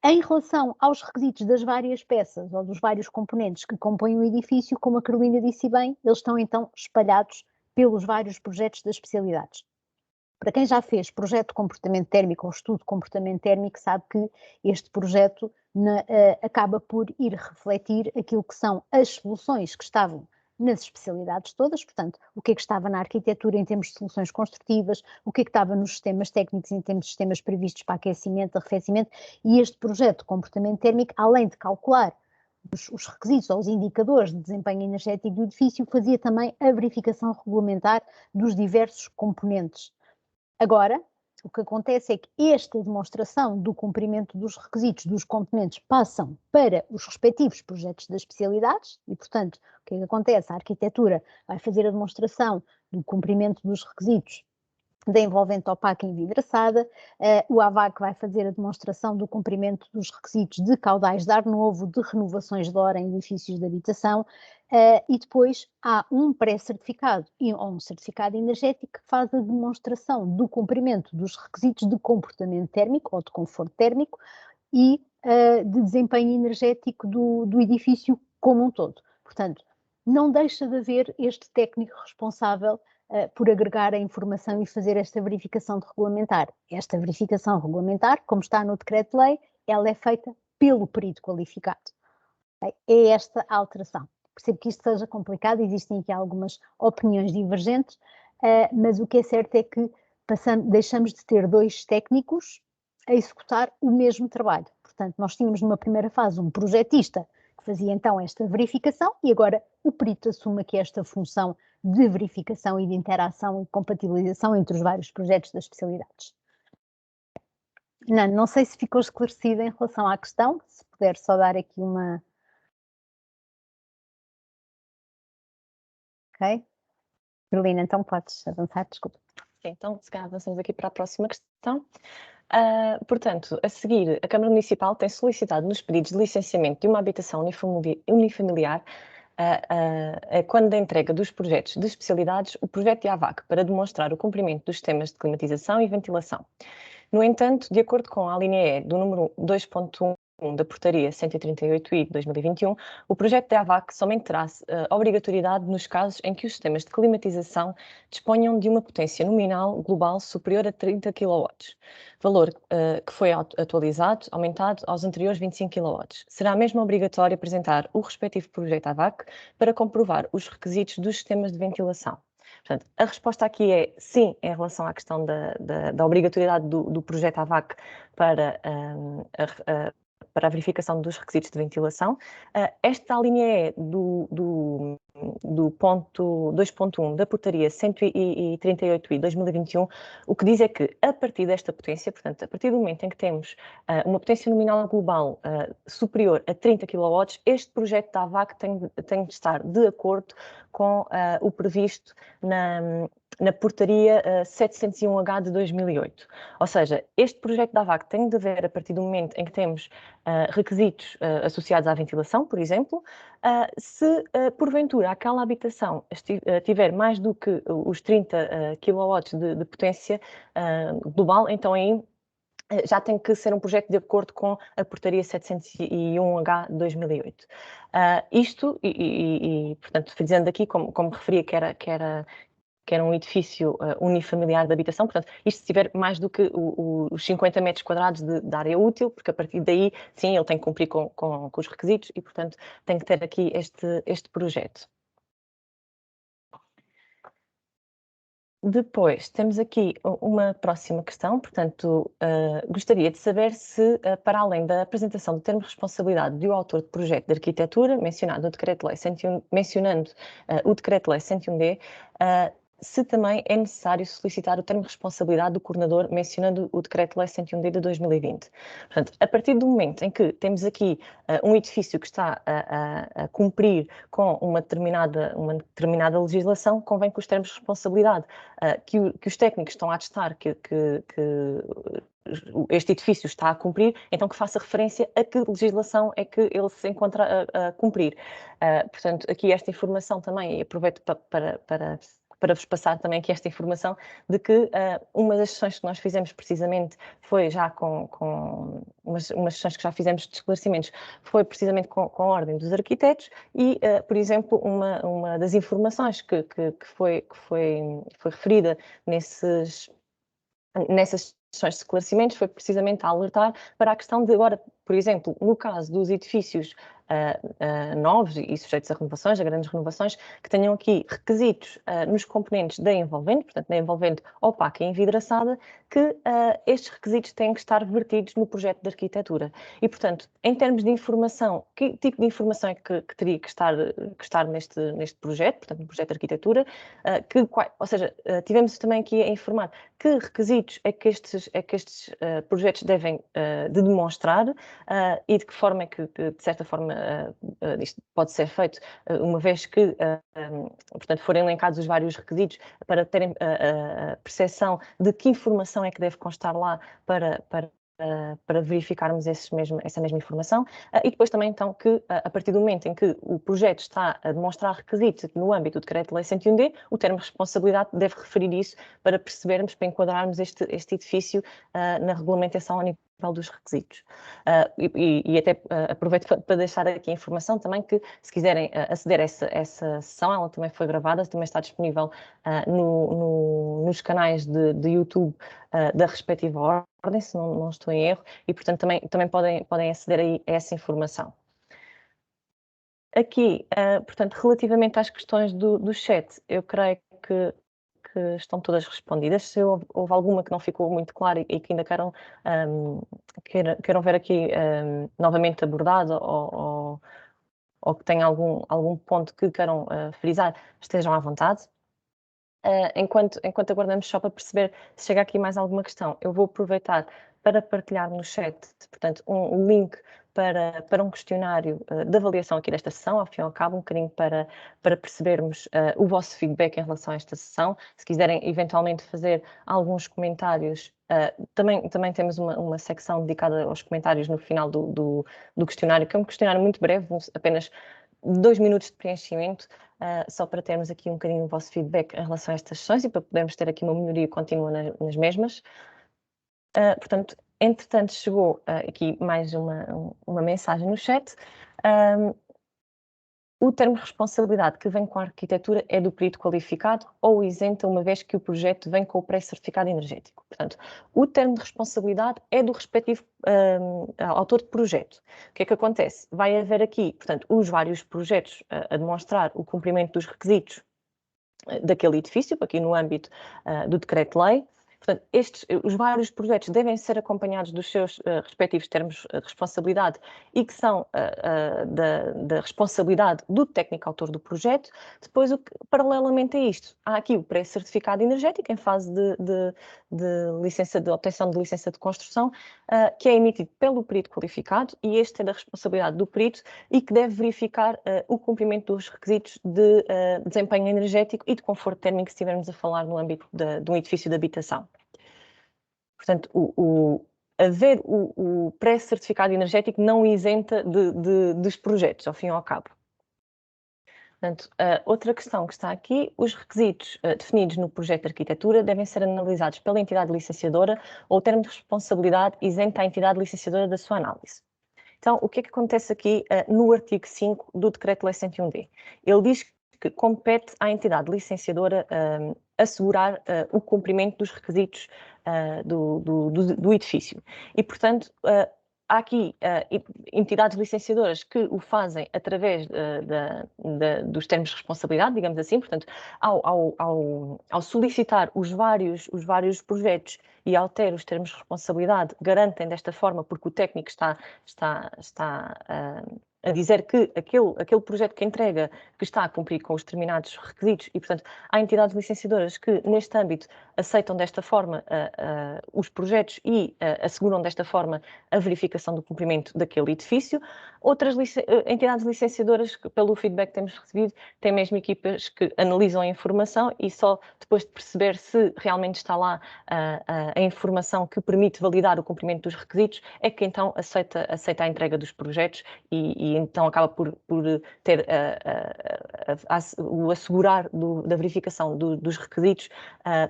em relação aos requisitos das várias peças ou dos vários componentes que compõem o edifício, como a Carolina disse bem, eles estão então espalhados pelos vários projetos das especialidades. Para quem já fez projeto de comportamento térmico ou estudo de comportamento térmico, sabe que este projeto acaba por ir refletir aquilo que são as soluções que estavam nas especialidades todas, portanto, o que é que estava na arquitetura em termos de soluções construtivas, o que é que estava nos sistemas técnicos em termos de sistemas previstos para aquecimento, arrefecimento, e este projeto de comportamento térmico, além de calcular os requisitos ou os indicadores de desempenho energético do edifício, fazia também a verificação regulamentar dos diversos componentes. Agora, o que acontece é que esta demonstração do cumprimento dos requisitos dos componentes passam para os respectivos projetos das especialidades e, portanto, o que é que acontece? A arquitetura vai fazer a demonstração do cumprimento dos requisitos da envolvente opaca envidraçada, o AVAC vai fazer a demonstração do cumprimento dos requisitos de caudais de ar novo, de renovações de hora em edifícios de habitação, e depois há um pré-certificado ou um certificado energético que faz a demonstração do cumprimento dos requisitos de comportamento térmico ou de conforto térmico e de desempenho energético do edifício como um todo. Portanto, não deixa de haver este técnico responsável por agregar a informação e fazer esta verificação de regulamentar. Esta verificação regulamentar, como está no decreto-lei, ela é feita pelo perito qualificado. É esta a alteração. Percebo que isto seja complicado, existem aqui algumas opiniões divergentes, mas o que é certo é que deixamos de ter dois técnicos a executar o mesmo trabalho. Portanto, nós tínhamos numa primeira fase um projetista que fazia então esta verificação e agora o perito assume aqui esta função de verificação e de interação e compatibilização entre os vários projetos das especialidades. Não sei se ficou esclarecida em relação à questão, se puder só dar aqui uma... Ok? Carolina, então podes avançar, desculpa. Então, se calhar avançamos aqui para a próxima questão. Portanto, a seguir, a Câmara Municipal tem solicitado nos pedidos de licenciamento de uma habitação unifamiliar, quando da entrega dos projetos de especialidades, o projeto de AVAC para demonstrar o cumprimento dos sistemas de climatização e ventilação. No entanto, de acordo com a linha E do número 2.1 da Portaria 138I de 2021, o projeto de AVAC somente terá obrigatoriedade nos casos em que os sistemas de climatização disponham de uma potência nominal global superior a 30 kW, valor que foi atualizado, aumentado aos anteriores 25 kW. Será mesmo obrigatório apresentar o respectivo projeto AVAC para comprovar os requisitos dos sistemas de ventilação. Portanto, a resposta aqui é sim, em relação à questão da obrigatoriedade do projeto AVAC para a verificação dos requisitos de ventilação. Esta linha é do ponto 2.1 da Portaria 138I 2021, o que diz é que, a partir desta potência, portanto, a partir do momento em que temos uma potência nominal global superior a 30 kW, este projeto da AVAC tem de estar de acordo com o previsto na Portaria 701H de 2008. Ou seja, este projeto da AVAC tem de haver a partir do momento em que temos requisitos associados à ventilação, por exemplo, se porventura aquela habitação tiver mais do que os 30 kW de potência global, então aí já tem que ser um projeto de acordo com a Portaria 701H de 2008. Isto, portanto, dizendo aqui, como referia que era um edifício unifamiliar de habitação, portanto, isto se tiver mais do que os 50 metros quadrados de área útil, porque a partir daí, sim, ele tem que cumprir com os requisitos e, portanto, tem que ter aqui este projeto. Depois, temos aqui uma próxima questão, portanto, gostaria de saber se, para além da apresentação do termo de responsabilidade do autor de projeto de arquitetura, mencionando o Decreto-Lei 101, mencionando o Decreto-Lei 101D, se também é necessário solicitar o termo de responsabilidade do coordenador, mencionando o Decreto-Lei 101D de 2020. Portanto, a partir do momento em que temos aqui um edifício que está a cumprir com uma determinada legislação, convém que os termos de responsabilidade que os técnicos estão a atestar que este edifício está a cumprir, então que faça referência a que legislação é que ele se encontra a cumprir. Portanto, aqui esta informação também, e aproveito para vos passar também aqui esta informação, de que uma das sessões que nós fizemos precisamente foi já com umas sessões que já fizemos de esclarecimentos, foi precisamente com a Ordem dos Arquitetos e, por exemplo, uma das informações que foi referida nessas sessões de esclarecimentos foi precisamente a alertar para a questão de agora, por exemplo, no caso dos edifícios novos e sujeitos a renovações, a grandes renovações, que tenham aqui requisitos nos componentes da envolvente, portanto, da envolvente opaca e envidraçada, que estes requisitos têm que estar vertidos no projeto de arquitetura. E, portanto, em termos de informação, que tipo de informação é que teria que estar neste projeto, portanto, no projeto de arquitetura, ou seja, tivemos também aqui a informar que requisitos é que estes projetos devem de demonstrar e de que forma é que de certa forma, isto pode ser feito, uma vez que, portanto, forem elencados os vários requisitos para terem a percepção de que informação é que deve constar lá para verificarmos essa mesma informação, e depois também, então, que a partir do momento em que o projeto está a demonstrar requisitos no âmbito do Decreto-Lei 101D, o termo de responsabilidade deve referir isso para percebermos, para enquadrarmos este edifício na regulamentação ao nível dos requisitos. E até aproveito para deixar aqui a informação também que, se quiserem aceder a essa sessão, ela também foi gravada, também está disponível nos canais de YouTube da respectiva ordem, se não estou em erro, e portanto também podem aceder aí a essa informação. Aqui, portanto, relativamente às questões do chat, eu creio que estão todas respondidas. Se houve alguma que não ficou muito clara e que ainda queiram ver aqui novamente abordada ou que tenham algum ponto que queiram frisar, estejam à vontade. Enquanto aguardamos só para perceber se chega aqui mais alguma questão, eu vou aproveitar para partilhar no chat, portanto, um link para um questionário de avaliação aqui desta sessão, ao fim e ao cabo, um bocadinho para percebermos o vosso feedback em relação a esta sessão. Se quiserem eventualmente fazer alguns comentários, também temos uma secção dedicada aos comentários no final do questionário, que é um questionário muito breve, apenas 2 minutos de preenchimento, só para termos aqui um bocadinho o vosso feedback em relação a estas sessões e para podermos ter aqui uma melhoria contínua nas mesmas. Portanto, entretanto, chegou aqui mais uma mensagem no chat. O termo de responsabilidade que vem com a arquitetura é do perito qualificado ou isenta, uma vez que o projeto vem com o pré-certificado energético. Portanto, o termo de responsabilidade é do respectivo autor de projeto. O que é que acontece? Vai haver aqui, portanto, os vários projetos a demonstrar o cumprimento dos requisitos daquele edifício, aqui no âmbito do decreto-lei. Portanto, os vários projetos devem ser acompanhados dos seus respectivos termos de responsabilidade e que são da responsabilidade do técnico autor do projeto. Depois, paralelamente a isto, há aqui o pré-certificado energético em fase de obtenção de licença de construção, que é emitido pelo perito qualificado, e este é da responsabilidade do perito e que deve verificar o cumprimento dos requisitos de desempenho energético e de conforto térmico, se estivermos a falar no âmbito de um edifício de habitação. Portanto, haver o pré-certificado energético não isenta dos projetos, ao fim e ao cabo. Portanto, outra questão que está aqui, os requisitos definidos no projeto de arquitetura devem ser analisados pela entidade licenciadora ou o termo de responsabilidade isenta a entidade licenciadora da sua análise. Então, o que é que acontece aqui no artigo 5 do Decreto-Lei 101D? Ele diz que compete à entidade licenciadora assegurar o cumprimento dos requisitos do edifício. E, portanto, há aqui entidades licenciadoras que o fazem através dos termos de responsabilidade, digamos assim. Portanto, ao solicitar os vários projetos e ao ter os termos de responsabilidade, garantem desta forma, porque o técnico está a dizer que aquele projeto que entrega que está a cumprir com os determinados requisitos e, portanto, há entidades licenciadoras que, neste âmbito, aceitam desta forma os projetos e asseguram desta forma a verificação do cumprimento daquele edifício. Outras entidades licenciadoras, pelo feedback que temos recebido, têm mesmo equipas que analisam a informação e só depois de perceber se realmente está lá a informação que permite validar o cumprimento dos requisitos, é que então aceita a entrega dos projetos e então acaba por ter o assegurar da verificação dos requisitos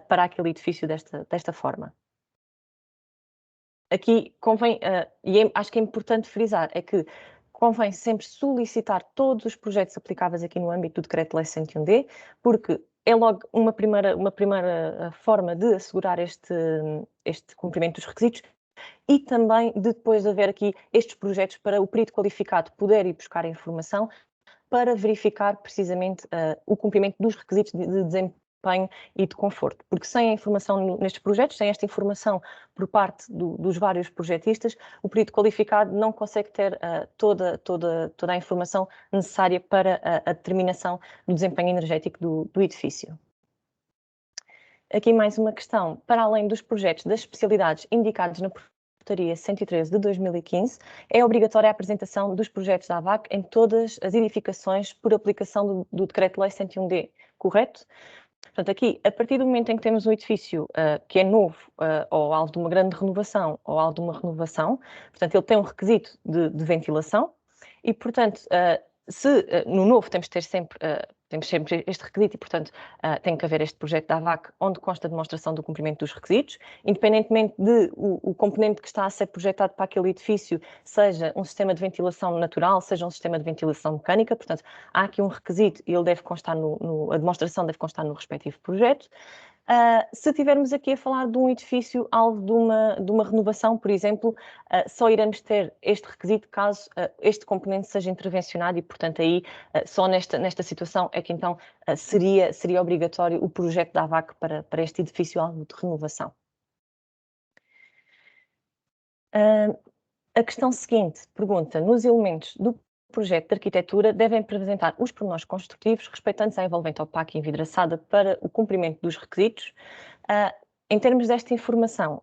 para aquele edifício desta forma. Aqui convém, e acho que é importante frisar, é que convém sempre solicitar todos os projetos aplicáveis aqui no âmbito do Decreto-Lei 101D, porque é logo uma primeira forma de assegurar este cumprimento dos requisitos e também de depois haver aqui estes projetos para o perito qualificado poder ir buscar a informação para verificar precisamente o cumprimento dos requisitos de desempenho e de conforto, porque sem a informação nestes projetos, sem esta informação por parte dos vários projetistas, o perito qualificado não consegue ter toda a informação necessária para a determinação do desempenho energético do edifício. Aqui mais uma questão, para além dos projetos das especialidades indicados na Portaria 113 de 2015, é obrigatória a apresentação dos projetos da AVAC em todas as edificações por aplicação do Decreto-Lei 101D, correto? Portanto, aqui, a partir do momento em que temos um edifício que é novo, ou alvo de uma grande renovação, ou alvo de uma renovação, portanto, ele tem um requisito de ventilação e, portanto, no novo temos sempre este requisito e, portanto, tem que haver este projeto da AVAC onde consta a demonstração do cumprimento dos requisitos, independentemente de o componente que está a ser projetado para aquele edifício seja um sistema de ventilação natural, seja um sistema de ventilação mecânica, portanto, há aqui um requisito e ele deve constar a demonstração deve constar no respectivo projeto. Se tivermos aqui a falar de um edifício alvo de uma renovação, por exemplo, só iremos ter este requisito caso este componente seja intervencionado e, portanto, aí só nesta situação é que então seria obrigatório o projeto da AVAC para este edifício alvo de renovação. A questão seguinte pergunta, nos elementos do projeto de arquitetura devem apresentar os pormenores construtivos respeitantes à envolvente opaca e envidraçada para o cumprimento dos requisitos. Em termos desta informação,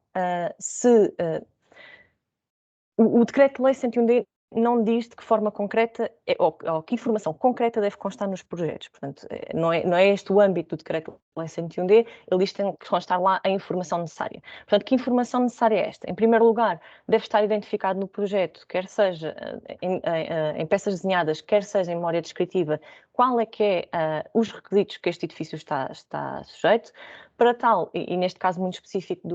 o Decreto-Lei 101D não diz de que forma concreta ou que informação concreta deve constar nos projetos. Portanto, não é este o âmbito do Decreto-Lei 101D, ele diz que tem que constar lá a informação necessária. Portanto, que informação necessária é esta? Em primeiro lugar, deve estar identificado no projeto, quer seja em peças desenhadas, quer seja em memória descritiva, qual é que é os requisitos que este edifício está sujeito. Para tal, e neste caso muito específico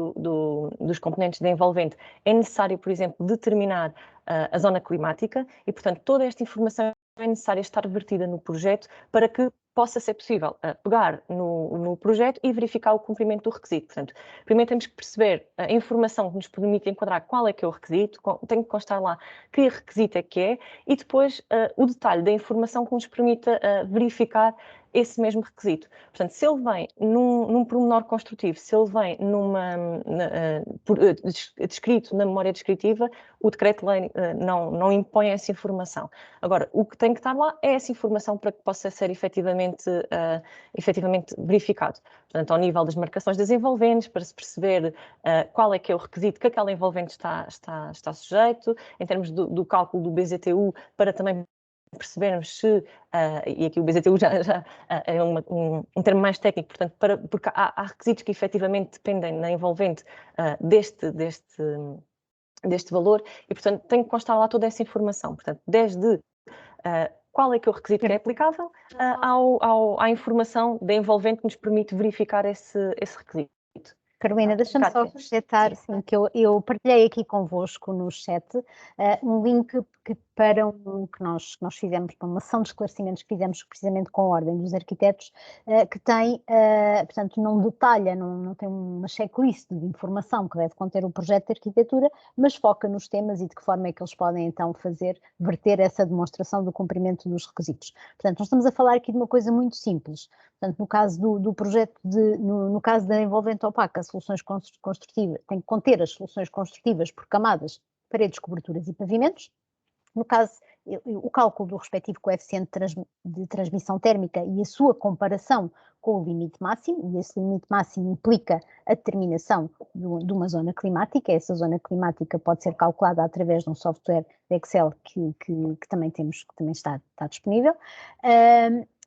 dos componentes de envolvente, é necessário, por exemplo, determinar a zona climática e, portanto, toda esta informação é necessária estar vertida no projeto para que possa ser possível pegar no projeto e verificar o cumprimento do requisito. Portanto, primeiro temos que perceber a informação que nos permite enquadrar qual é que é o requisito, tem que constar lá que requisito é que é, e depois o detalhe da informação que nos permita verificar esse mesmo requisito. Portanto, se ele vem num pormenor construtivo, se ele vem descrito na memória descritiva, o decreto-lei não impõe essa informação. Agora, o que tem que estar lá é essa informação para que possa ser efetivamente verificado. Portanto, ao nível das marcações das envolventes, para se perceber qual é que é o requisito que aquela envolvente está sujeito, em termos do cálculo do BZTU, para também percebermos se, e aqui o BZTU já é um termo mais técnico, portanto, porque há requisitos que efetivamente dependem na envolvente deste valor e, portanto, tem que constar lá toda essa informação. Portanto, desde qual é que é o requisito que é aplicável à informação da envolvente que nos permite verificar esse requisito. Carolina, deixa-me só acrescentar assim, que eu partilhei aqui convosco no chat um link para que nós fizemos, para uma ação de esclarecimentos que fizemos precisamente com a Ordem dos Arquitetos, que tem, portanto, não detalha, não tem uma checklist de informação que deve conter o projeto de arquitetura, mas foca nos temas e de que forma é que eles podem então verter essa demonstração do cumprimento dos requisitos. Portanto, nós estamos a falar aqui de uma coisa muito simples. Portanto, no caso do projeto, no caso da envolvente opaca, soluções construtivas, tem que conter as soluções construtivas por camadas, paredes, coberturas e pavimentos. No caso, o cálculo do respectivo coeficiente de transmissão térmica e a sua comparação com o limite máximo, e esse limite máximo implica a determinação de uma zona climática. Essa zona climática pode ser calculada através de um software de Excel que também temos, que também está disponível.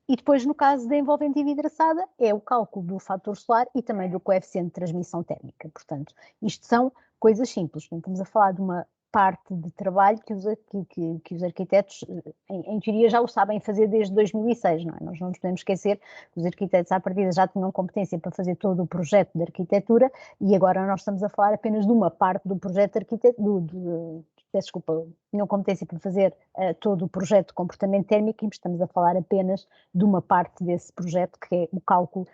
E depois, no caso da envolvente envidraçada, é o cálculo do fator solar e também do coeficiente de transmissão térmica. Portanto, isto são coisas simples. Estamos a falar de uma parte de trabalho que os arquitetos, em teoria, já o sabem fazer desde 2006, não é? Nós não nos podemos esquecer que os arquitetos, à partida, já tinham competência para fazer todo o projeto de arquitetura e agora nós estamos a falar apenas de uma parte do projeto de arquitetura, peço desculpa, tinham competência para fazer todo o projeto de comportamento térmico e estamos a falar apenas de uma parte desse projeto, que é o cálculo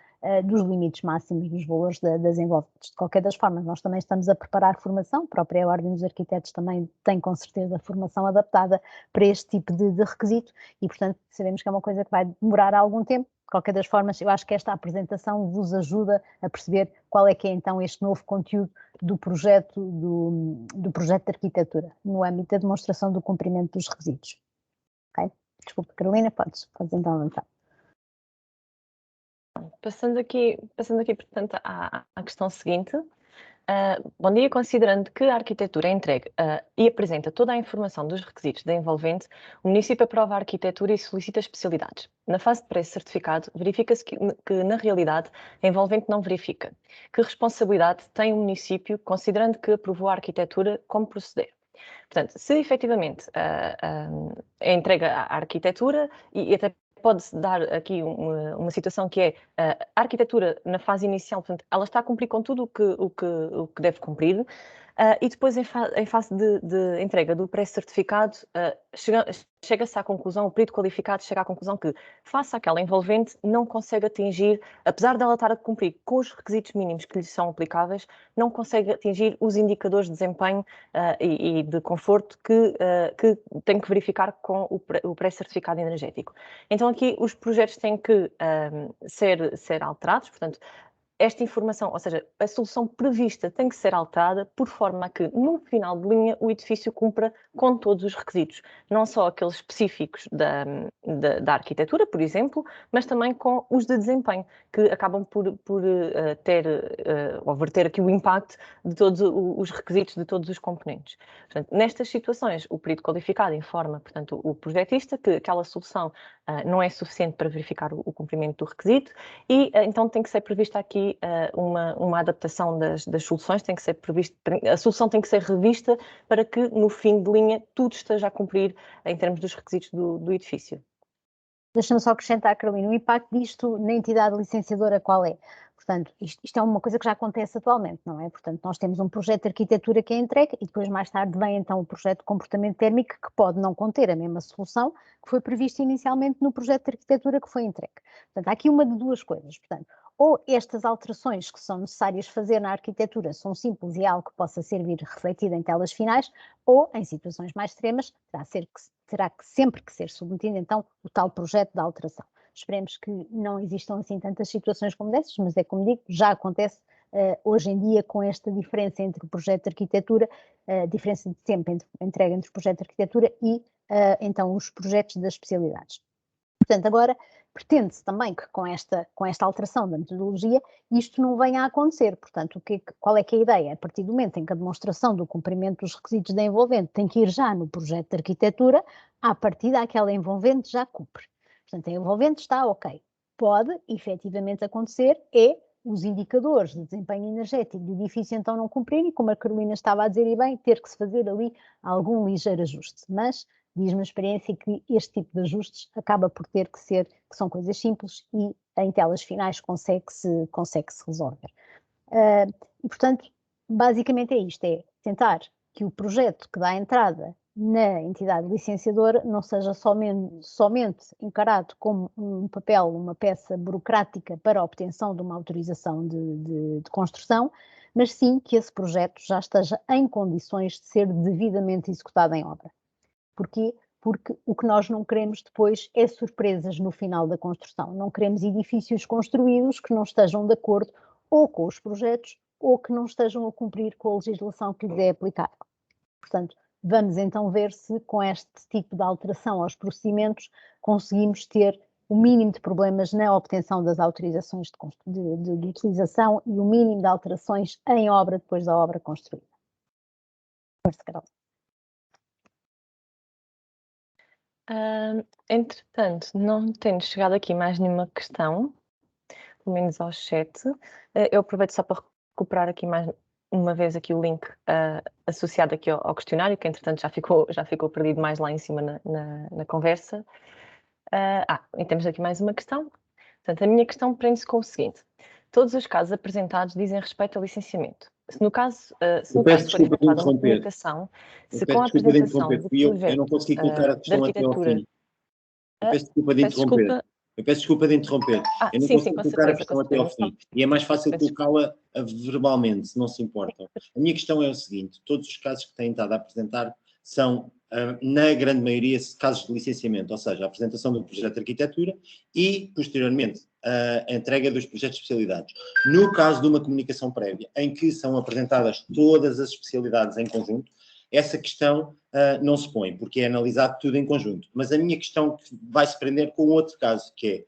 dos limites máximos dos valores das envolventes. De qualquer das formas, nós também estamos a preparar formação, a própria Ordem dos Arquitetos também tem com certeza formação adaptada para este tipo de requisito e, portanto, sabemos que é uma coisa que vai demorar algum tempo. De qualquer das formas, eu acho que esta apresentação vos ajuda a perceber qual é que é então este novo conteúdo do projeto de arquitetura, no âmbito da demonstração do cumprimento dos requisitos. Ok? Desculpa, Carolina, podes então avançar. Passando aqui, portanto, à questão seguinte. Bom dia, considerando que a arquitetura é entregue e apresenta toda a informação dos requisitos da envolvente, o município aprova a arquitetura e solicita especialidades. Na fase de pré-certificado, verifica-se que, na realidade, a envolvente não verifica. Que responsabilidade tem o município, considerando que aprovou a arquitetura, como proceder? Portanto, se efetivamente é entregue à arquitetura e até pode-se dar aqui uma situação que é a arquitetura na fase inicial, portanto, ela está a cumprir com tudo o que deve cumprir, e depois em fase de entrega do pré-certificado, chega-se à conclusão, o perito qualificado chega à conclusão que, face àquela envolvente, não consegue atingir, apesar dela estar a cumprir com os requisitos mínimos que lhe são aplicáveis, não consegue atingir os indicadores de desempenho e de conforto que tem que verificar com o pré-certificado energético. Então aqui os projetos têm que ser alterados, portanto, esta informação, ou seja, a solução prevista tem que ser alterada por forma a que, no final de linha, o edifício cumpra com todos os requisitos, não só aqueles específicos da arquitetura, por exemplo, mas também com os de desempenho, que acabam por verter aqui o impacto de todos os requisitos de todos os componentes. Portanto, nestas situações, o perito qualificado informa, portanto, o projetista que aquela solução não é suficiente para verificar o cumprimento do requisito e então tem que ser prevista aqui uma adaptação das soluções, tem que ser prevista, a solução tem que ser revista para que no fim de linha tudo esteja a cumprir em termos dos requisitos do edifício. Deixa-me só acrescentar, Carolina, o impacto disto na entidade licenciadora qual é? Portanto, isto é uma coisa que já acontece atualmente, não é? Portanto, nós temos um projeto de arquitetura que é entregue e depois mais tarde vem então o projeto de comportamento térmico que pode não conter a mesma solução que foi prevista inicialmente no projeto de arquitetura que foi entregue. Portanto, há aqui uma de duas coisas, portanto, ou estas alterações que são necessárias fazer na arquitetura são simples e algo que possa servir refletido em telas finais, ou em situações mais extremas terá que sempre que ser submetido então o tal projeto de alteração. Esperemos que não existam assim tantas situações como dessas, mas é como digo, já acontece hoje em dia com esta diferença entre o projeto de arquitetura, a diferença de tempo entrega entre o projeto de arquitetura e então os projetos das especialidades. Portanto, agora pretende-se também que com esta alteração da metodologia isto não venha a acontecer. Portanto, qual é que é a ideia? A partir do momento em que a demonstração do cumprimento dos requisitos da envolvente tem que ir já no projeto de arquitetura, à partida aquela envolvente já cumpre. Portanto, a envolvente está ok. Pode, efetivamente, acontecer os indicadores de desempenho energético do edifício então não cumprirem, como a Carolina estava a dizer e bem, ter que se fazer ali algum ligeiro ajuste. Mas diz-me a experiência que este tipo de ajustes acaba por ter que ser, que são coisas simples e em telas finais consegue-se resolver. E, portanto, basicamente é isto, é tentar que o projeto que dá entrada na entidade licenciadora não seja somente encarado como um papel, uma peça burocrática para a obtenção de uma autorização de construção, mas sim que esse projeto já esteja em condições de ser devidamente executado em obra. Porquê? Porque o que nós não queremos depois é surpresas no final da construção. Não queremos edifícios construídos que não estejam de acordo ou com os projetos ou que não estejam a cumprir com a legislação que lhes é aplicável. Portanto, vamos então ver se com este tipo de alteração aos procedimentos conseguimos ter o mínimo de problemas na obtenção das autorizações de utilização e o mínimo de alterações em obra depois da obra construída. Entretanto, não tendo chegado aqui mais nenhuma questão, pelo menos ao chat, eu aproveito só para recuperar aqui mais uma vez aqui o link associado aqui ao questionário, que entretanto já ficou perdido mais lá em cima na conversa. E temos aqui mais uma questão. Portanto, a minha questão prende-se com o seguinte: todos os casos apresentados dizem respeito ao licenciamento. Se no caso for efetuada uma comunicação, se com a apresentação do projeto eu não consegui colocar a questão até ao fim. Eu peço desculpa de interromper. Eu peço desculpa de interromper. Eu não consigo colocar a questão até ao fim. E é mais fácil colocá-la verbalmente, se não se importam. A minha questão é o seguinte: todos os casos que têm estado a apresentar são, na grande maioria, casos de licenciamento, ou seja, a apresentação do projeto de arquitetura e, posteriormente, a entrega dos projetos de especialidades. No caso de uma comunicação prévia, em que são apresentadas todas as especialidades em conjunto, essa questão não se põe, porque é analisado tudo em conjunto. Mas a minha questão vai se prender com outro caso, que é,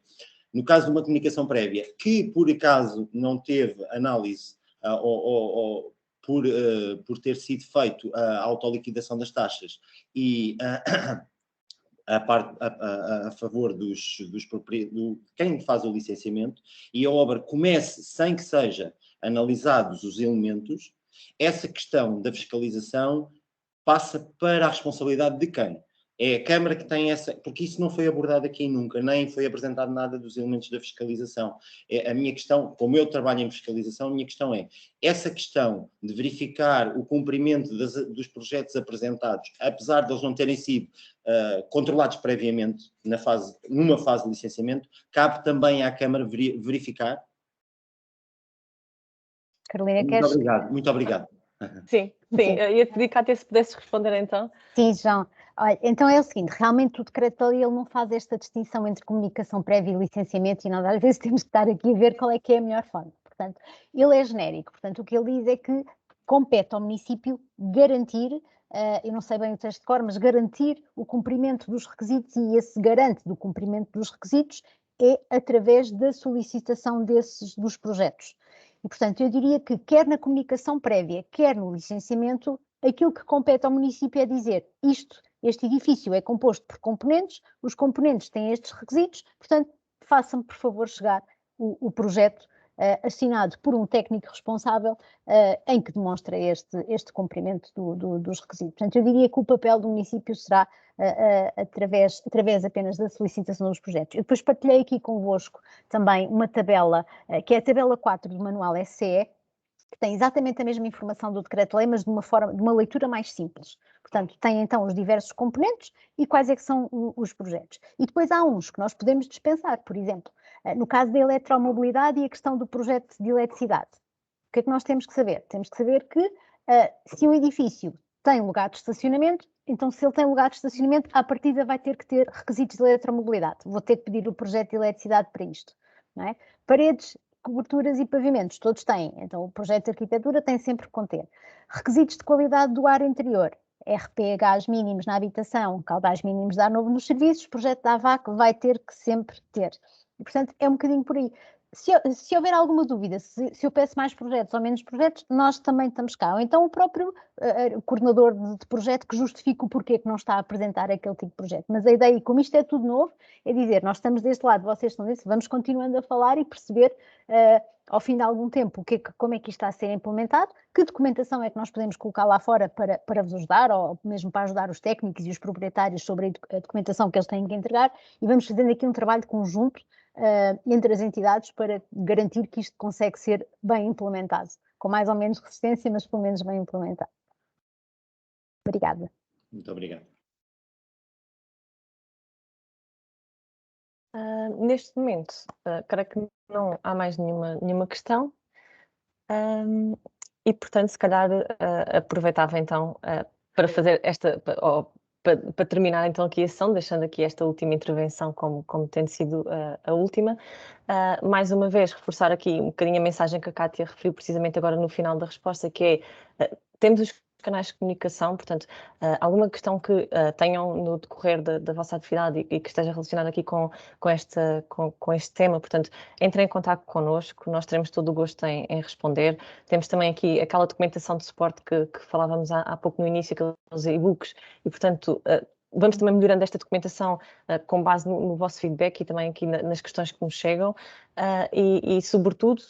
no caso de uma comunicação prévia, que por acaso não teve análise por ter sido feito a autoliquidação das taxas e a favor de quem faz o licenciamento, e a obra comece sem que sejam analisados os elementos, essa questão da fiscalização passa para a responsabilidade de quem? É a Câmara que tem essa, porque isso não foi abordado aqui nunca, nem foi apresentado nada dos elementos da fiscalização. A minha questão, como eu trabalho em fiscalização, a minha questão é, essa questão de verificar o cumprimento dos projetos apresentados, apesar de eles não terem sido controlados previamente numa fase de licenciamento, cabe também à Câmara verificar? Carolina, muito obrigado, muito obrigado. Sim. Eu ia te pedir, Cátia, se pudesses responder então. Sim, João. Olha, então é o seguinte, realmente o decreto-lei ele não faz esta distinção entre comunicação prévia e licenciamento, e nós às vezes temos que estar aqui a ver qual é que é a melhor forma. Portanto, ele é genérico, portanto o que ele diz é que compete ao município garantir, eu não sei bem o texto de cor, mas garantir o cumprimento dos requisitos, e esse garante do cumprimento dos requisitos é através da solicitação dos projetos. E, portanto, eu diria que quer na comunicação prévia, quer no licenciamento, aquilo que compete ao município é dizer este edifício é composto por componentes, os componentes têm estes requisitos, portanto, faça-me, por favor, chegar o projeto assinado por um técnico responsável em que demonstra este cumprimento dos requisitos. Portanto, eu diria que o papel do município será através apenas da solicitação dos projetos. Eu depois partilhei aqui convosco também uma tabela, que é a tabela 4 do manual SCE, que tem exatamente a mesma informação do decreto-lei, mas de uma leitura mais simples. Portanto, tem então os diversos componentes e quais é que são os projetos. E depois há uns que nós podemos dispensar, por exemplo, no caso da eletromobilidade e a questão do projeto de eletricidade. O que é que nós temos que saber? Temos que saber que se um edifício tem lugar de estacionamento, então se ele tem lugar de estacionamento, à partida vai ter que ter requisitos de eletromobilidade. Vou ter que pedir o projeto de eletricidade para isto. Não é? Paredes, coberturas e pavimentos, todos têm. Então o projeto de arquitetura tem sempre que conter. Requisitos de qualidade do ar interior. RPHs mínimos na habitação, caudais mínimos de ar novo nos serviços, projeto da AVAC vai ter que sempre ter. E, portanto, é um bocadinho por aí. Se houver alguma dúvida, se eu peço mais projetos ou menos projetos, nós também estamos cá. Ou então o próprio coordenador de projeto que justifica o porquê que não está a apresentar aquele tipo de projeto. Mas a ideia, como isto é tudo novo, é dizer, nós estamos deste lado, vocês estão desse, vamos continuando a falar e perceber ao fim de algum tempo como é que isto está a ser implementado, que documentação é que nós podemos colocar lá fora para vos ajudar, ou mesmo para ajudar os técnicos e os proprietários sobre a documentação que eles têm que entregar, e vamos fazendo aqui um trabalho conjunto entre as entidades para garantir que isto consegue ser bem implementado, com mais ou menos resistência, mas pelo menos bem implementado. Obrigada. Muito obrigado. Neste momento, creio que não há mais nenhuma questão e, portanto, se calhar aproveitava então para fazer para terminar então aqui a sessão, deixando aqui esta última intervenção como tem sido a última. Mais uma vez, reforçar aqui um bocadinho a mensagem que a Cátia referiu precisamente agora no final da resposta, que é, temos os canais de comunicação, portanto, alguma questão que tenham no decorrer da vossa atividade e que esteja relacionada aqui com este tema, portanto, entrem em contato connosco, nós teremos todo o gosto em responder. Temos também aqui aquela documentação de suporte que falávamos há pouco no início, aqueles e-books, e portanto, vamos também melhorando esta documentação com base no vosso feedback e também aqui nas questões que nos chegam e sobretudo,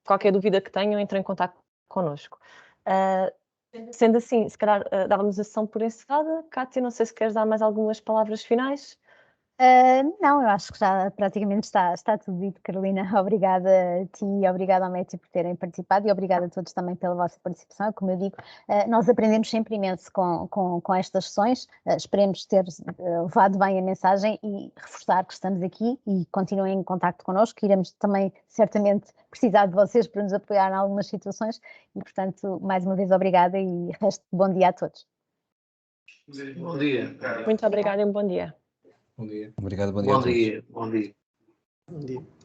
qualquer dúvida que tenham, entrem em contato connosco. Sendo assim, se calhar dávamos a sessão por encerrada. Kátia, não sei se queres dar mais algumas palavras finais. Não, eu acho que já praticamente está tudo dito, Carolina. Obrigada a ti e obrigada ao Métis por terem participado e obrigada a todos também pela vossa participação. Como eu digo, nós aprendemos sempre imenso com estas sessões. Esperemos ter levado bem a mensagem e reforçar que estamos aqui e continuem em contacto connosco. Iremos também certamente precisar de vocês para nos apoiar em algumas situações e, portanto, mais uma vez obrigada e resto bom dia a todos. Bom dia. Muito obrigada e um bom dia. Bom dia. Obrigado, bom dia a todos. Bom dia. Bom dia.